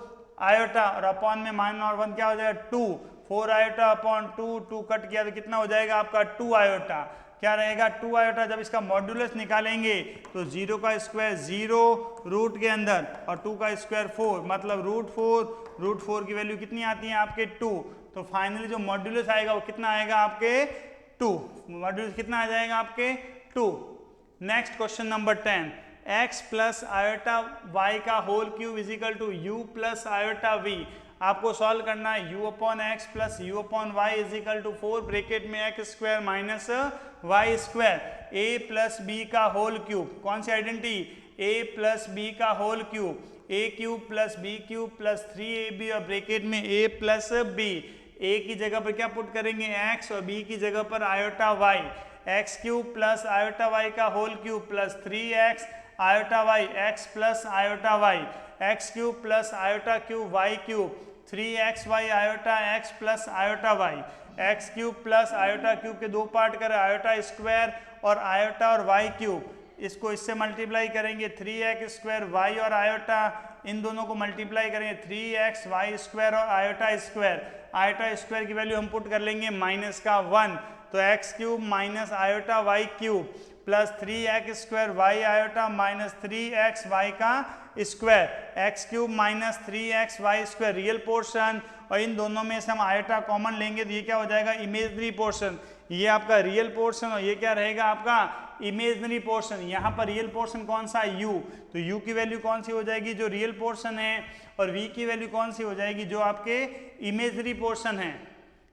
आयोटा और अपॉन में -1 क्या हो जाएगा 2, 4 आयोटा अपॉन 2 कट किया तो कितना हो जाएगा आपका 2 आयोटा। क्या रहेगा 2 आयोटा। जब इसका मॉड्यूलस निकालेंगे तो 0 का स्क्वायर 0 रूट के अंदर और 2 का स्क्वायर 4 मतलब √4 की वैल्यू कितनी आती है आपके 2। तो फाइनली जो मॉड्यूलस आएगा वो कितना आएगा आपके 2, मॉड्यूलस कितना आ जाएगा आपके 2। Next question number 10, x plus iota y का whole cube is equal to u plus iota v। आपको सॉल्व करना है u upon X plus u upon Y is equal to 4 bracket में X square minus Y square, a plus B का whole cube, कौन सी identity a plus B का whole cube, a cube plus B cube plus 3ab और bracket में a plus b। a की जगह पर क्या पुट करेंगे x और b की जगह पर iota y, X cube plus iota Y का whole cube plus 3x iota Y, x plus iota Y, X cube plus iota cube Y cube, 3xy iota x plus iota Y, X cube plus iota cube के दो part करें, iota square और iota और Y cube, इसको इससे multiply करेंगे 3x square Y और iota, इन दोनों को मल्टीप्लाई करेंगे 3x वाई स्क्वायर और आयोटा स्क्वायर। आयोटा स्क्वायर की वैल्यू हम पुट कर लेंगे -1, तो X cube minus iota Y cube plus 3x square Y iota minus 3x Y का square, X cube minus 3x Y square real portion, और इन दोनों में से हम आयोटा कॉमन लेंगे तो ये क्या हो जाएगा इमेजनरी पोर्शन। ये आपका रियल पोर्शन और ये क्या रहेगा आपका इमेजनरी पोर्शन। यहाँ पर रियल पोर्शन कौन सा है u, तो u की वैल्यू कौन सी हो जाएगी जो रियल पोर्शन है, और v की वैल्यू कौन सी हो जाएगी जो आपके इमेजनरी पोर्शन है।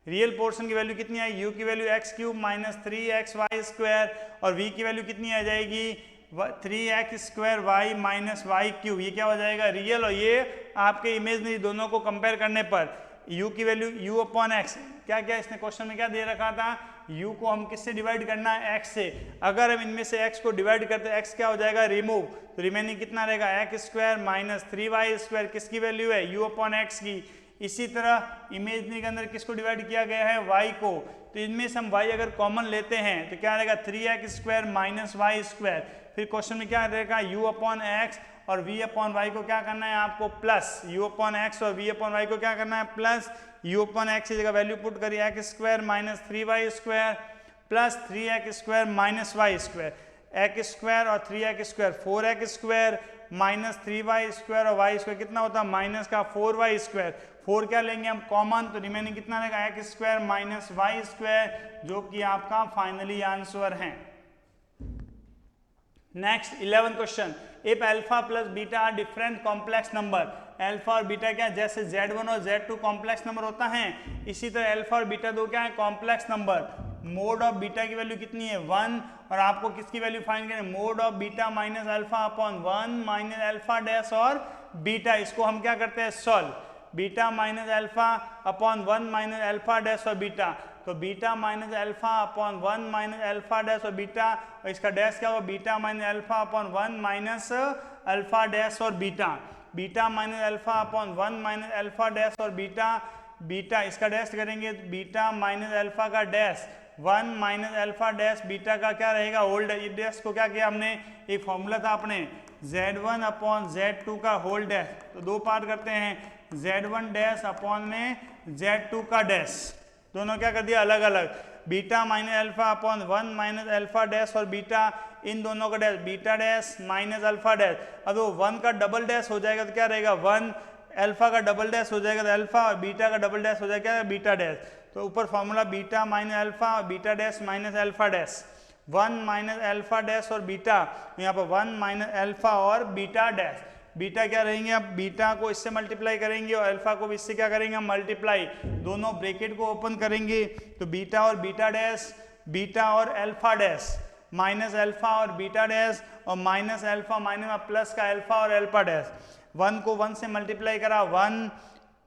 रियल पोर्शन की वैल्यू कितनी आई, u की value x cube minus 3x Y square और v की वैल्यू कितनी आ जाएगी 3x square y minus y cube, ये क्या हो जाएगा रियल, और ये आपके इमेजनरी। दोनों को कंपेयर करने पर u की वैल्यू u अपॉन एक्स, क्या क्या इसने क्वेश्चन में क्या दे रखा था, u को हम किससे डिवाइड करना है x से, अगर हम इनमें से x को डिवाइड करते हैं x क्या हो जाएगा रिमूव, तो रिमेनिंग कितना रहेगा x square minus 3y square, किसकी वैल्यू है u अपॉन एक्स की। इसी तरह इमेजनरी के अंदर किसको डिवाइड किया गया है y को, तो इनमें से हम y अगर कॉमन लेते हैं तो क्या रहेगा 3x square minus Y square, फिर क्वेश्चन में क्या रहेगा u अपॉन एक्स और v अपॉन वाई को क्या करना है आपको प्लस, u अपॉन एक्स और v अपॉन वाई को क्या करना है प्लस, u अपॉन एक्स की जगह वैल्यू पुट करिए x square minus 3y square plus 3x square minus Y square, x square और 3x square 4x square minus 3y square और y स्क्वायर कितना होता है माइनस का 4y स्क्वायर, 4 क्या लेंगे हम कॉमन, तो रिमेनिंग कितना रहेगा x square minus Y square, जो कि आपका फाइनली आंसर है। Next 11 question, if alpha plus beta are different complex number, alpha और बीटा क्या, जैसे Z1 और Z2 कॉम्प्लेक्स नंबर होता है, इसी तरह अल्फा और बीटा दो क्या है, complex number. Mode of beta की वैल्यू कितनी है 1, और आपको किसकी वैल्यू फाइंड करनी है, mod of beta minus alpha upon 1 minus alpha dash और बीटा। इसको हम क्या करते हैं, solve. Beta minus alpha upon 1 minus alpha dash और बीटा, तो beta minus alpha upon 1 minus alpha dash और बीटा, और इसका डैश क्या होगा, beta minus alpha upon 1 minus alpha dash और beta. Beta minus alpha upon 1 minus alpha dash और beta, beta इसका डैश करेंगे, बीटा माइनस अल्फा का dash 1 minus alpha dash beta का क्या रहेगा, होल डैश को क्या किया हमने, एक फॉर्मूला था अपने Z1 अपॉन Z2 का होल डैश, तो दो पार्ट करते हैं, Z1 डैश अपॉन में Z2 का डैश, दोनों क्या कर दिया अलग अलग। Beta minus alpha upon 1 minus alpha dash और बीटा, इन दोनों का dash beta dash minus alpha dash. अब वो 1 का डबल डैश हो जाएगा तो क्या रहेगा 1, अल्फा का डबल डैश हो जाएगा तो अल्फा, और बीटा का डबल डैश हो जाएगा बीटा डैश। तो ऊपर फॉर्मूला बीटा माइनस अल्फा और beta dash minus alpha dash, 1 minus alpha dash और बीटा, यहाँ पर 1 माइनस अल्फा और बीटा डैश। बीटा क्या रहेंगे, अब बीटा को इससे मल्टीप्लाई करेंगे और अल्फा को भी इससे क्या करेंगे हम मल्टीप्लाई, दोनों ब्रैकेट को ओपन करेंगे, तो बीटा और बीटा डैश, बीटा और अल्फा डैश, माइनस अल्फा और बीटा डैश, और माइनस अल्फा माइनस प्लस का अल्फा और अल्फा डैश। 1 को 1 से मल्टीप्लाई करा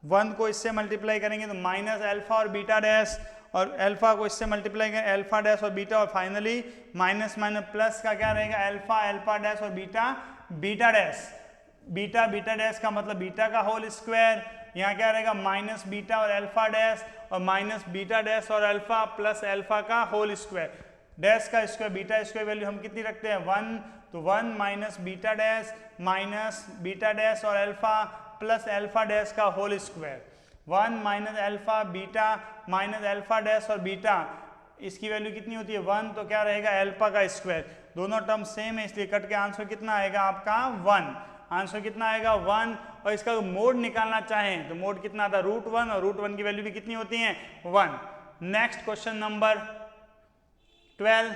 1 को इससे मल्टीप्लाई करेंगे तो माइनस अल्फा और बीटा डैश, और अल्फा को इससे मल्टीप्लाई करें अल्फा डैश और बीटा, और फाइनली माइनस माइनस प्लस का क्या रहेगा अल्फा अल्फा डैश और beta beta dash. Beta beta dash का मतलब बीटा का होल स्क्वायर, यहाँ क्या रहेगा माइनस बीटा और अल्फा डैश, और माइनस बीटा डैश और अल्फा प्लस अल्फा का होल स्क्वायर, डैश का स्क्वायर, बीटा स्क्वायर वैल्यू हम कितनी रखते हैं 1, तो 1 minus beta dash minus beta dash और अल्फा प्लस अल्फा डैश का whole square, 1 minus alpha beta minus alpha dash और बीटा, इसकी वैल्यू कितनी होती है 1, तो क्या रहेगा अल्फा का स्क्वायर। दोनों टर्म सेम है इसलिए कट के आंसर कितना आएगा आपका 1, आंसर कितना आएगा 1। और इसका मोड निकालना चाहें तो मोड कितना आता है √1, और √1 की वैल्यू भी कितनी होती है 1। Next question number 12,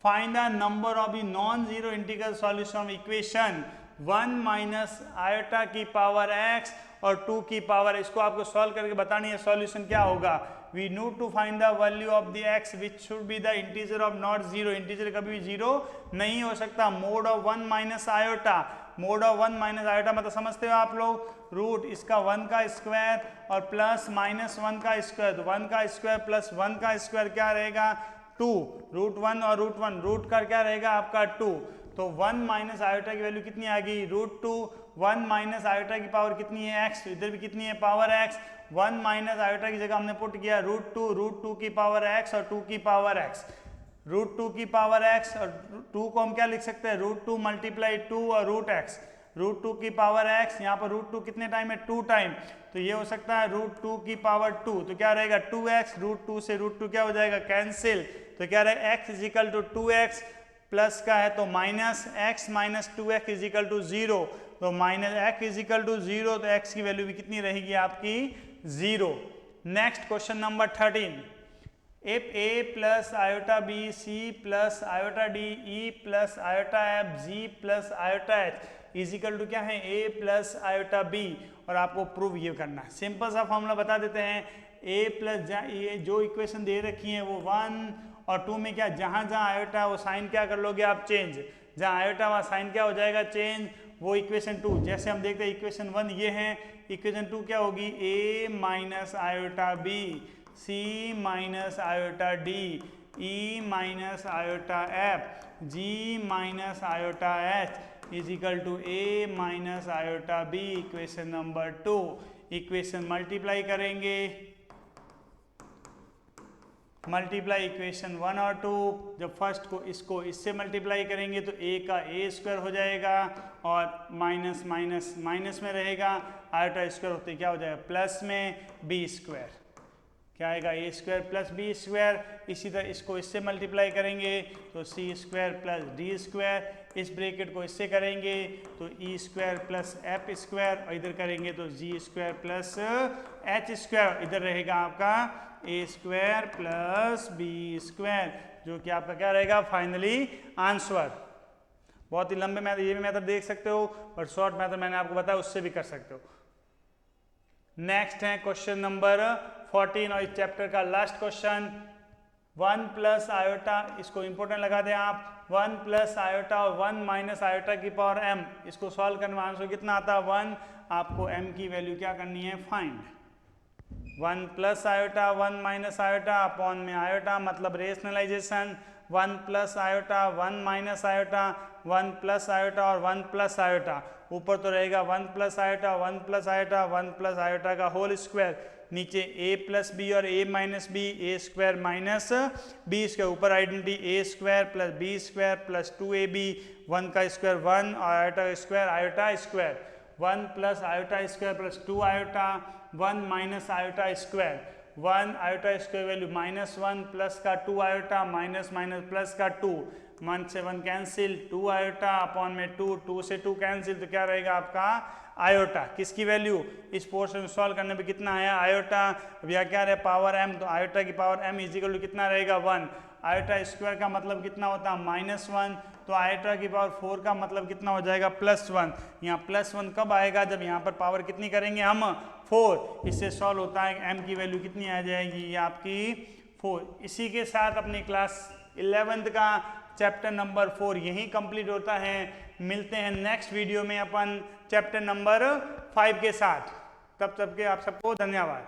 find the number of the non zero integral solution of equation 1 minus iota की पावर x और 2 की पावर, इसको आपको सॉल्व करके बतानी है सॉल्यूशन क्या होगा। We need to find the value of the x which should be the integer of not zero, integer कभी भी जीरो नहीं हो सकता। Mod of 1 minus iota, mod of 1 minus iota मतलब समझते हो आप लोग, रूट इसका 1 का स्क्वायर और प्लस माइनस 1 का स्क्वायर, तो 1 का स्क्वायर प्लस 1 का स्क्वायर क्या रहेगा 2, √1 और √1, रूट का क्या रहेगा आपका 2, तो 1 माइनस आयोटा की वैल्यू कितनी आ गई √2, 1 माइनस आयोटा की पावर कितनी है x, इधर भी कितनी है पावर x, 1 माइनस आयोटा की जगह हमने पुट किया √2 की पावर x और 2 की पावर x, √2 की पावर x और 2 को हम क्या लिख सकते हैं √2 मल्टीप्लाई 2 और √x, √2 की पावर x, यहाँ पर √2 कितने टाइम है 2 टाइम, तो ये हो सकता है √2 की पावर 2, तो क्या रहेगा 2x, √2 से √2 क्या हो जाएगा कैंसिल, तो क्या रहेगा x is equal to 2x, plus का है तो minus x minus 2x is equal to 0, तो minus x is equal to 0, तो x की वैल्यू भी कितनी रहेगी आपकी 0। Next question number 13, if a plus iota b c plus iota d e plus iota f g plus iota h is equal to क्या है a plus iota b, और आपको प्रूव ये करना है। सिंपल सा फॉर्मूला बता देते हैं, a प्लस ये जो इक्वेशन दे रखी है वो 1 और 2 में क्या जहाँ जहाँ आयोटा है वो साइन क्या कर लोगे आप चेंज, जहाँ आयोटा वहाँ साइन क्या हो जाएगा चेंज, वो इक्वेशन 2 जैसे हम देखते हैं इक्वेशन 1 ये है, इक्वेशन 2 क्या होगी a minus iota b c minus iota d e minus iota f g minus iota h is equal to a minus iota b, equation number 2। Equation multiply करेंगे, मल्टीप्लाई इक्वेशन 1 और 2, जब first को इसको इससे multiply करेंगे तो a का a square हो जाएगा और माइनस माइनस माइनस में रहेगा, आयोटा स्क्वायर होते क्या हो जाएगा प्लस में b स्क्वायर, क्या आएगा a square plus b square. इसी तरह इसको इससे मल्टीप्लाई करेंगे तो c square plus d square, इस ब्रैकेट को इससे करेंगे तो e square plus f square, और इधर करेंगे तो g square plus h square, इधर रहेगा आपका a square plus b square, जो कि आपका क्या रहेगा फाइनली आंसर। बहुत ही लंबे मेथड, ये भी मेथड देख सकते हो, और शॉर्ट मेथड मैंने आपको बताया उससे भी कर सकते हो। नेक्स्ट है क्वेश्चन नंबर 14 और इस चैप्टर का लास्ट क्वेश्चन। 1 प्लस आयोटा, इसको इंपोर्टेंट लगा दें आप, 1 प्लस आयोटा और 1 माइनस आयोटा की पावर m, इसको सॉल्व करने में आंसर कितना आता है 1। आपको m की वैल्यू क्या करनी है, find. 1 plus iota 1 minus iota upon में आयोटा, मतलब rationalisation. 1 plus iota 1 minus iota, 1 plus iota और 1 प्लस आयोटा, ऊपर तो रहेगा 1 plus iota 1 plus iota 1 plus iota का होल स्क्वायर, नीचे a प्लस बी और a minus B, A square minus B square, ऊपर identity a square plus B square plus 2ab, 1 का square 1 और iota square iota square, 1 plus iota square plus 2 iota, 1 minus iota square, 1 iota square value -1 plus का 2 iota minus minus plus का 2, 1 से 1 cancel, 2 iota upon में 2, 2 से 2 cancel, तो क्या रहेगा आपका आयोटा। किसकी वैल्यू, इस पोर्शन में सॉल्व करने पे कितना आया आयोटा, अब यहाँ क्या रहे पावर m, तो आयोटा की पावर m इजिकल टू कितना रहेगा 1। आयोटा स्क्वायर का मतलब कितना होता है -1, तो आयोटा की पावर 4 का मतलब कितना हो जाएगा +1। यहाँ +1 कब आएगा, जब यहाँ पर पावर कितनी करेंगे हम 4, इससे सॉल्व होता है m की वैल्यू कितनी आ जाएगी, ये आपकी 4। इसी के साथ अपनी क्लास 11th का चैप्टर नंबर 4 यहीं कंप्लीट होता है। मिलते हैं नेक्स्ट वीडियो में अपन चैप्टर नंबर 5 के साथ, तब तक के आप सबको धन्यवाद।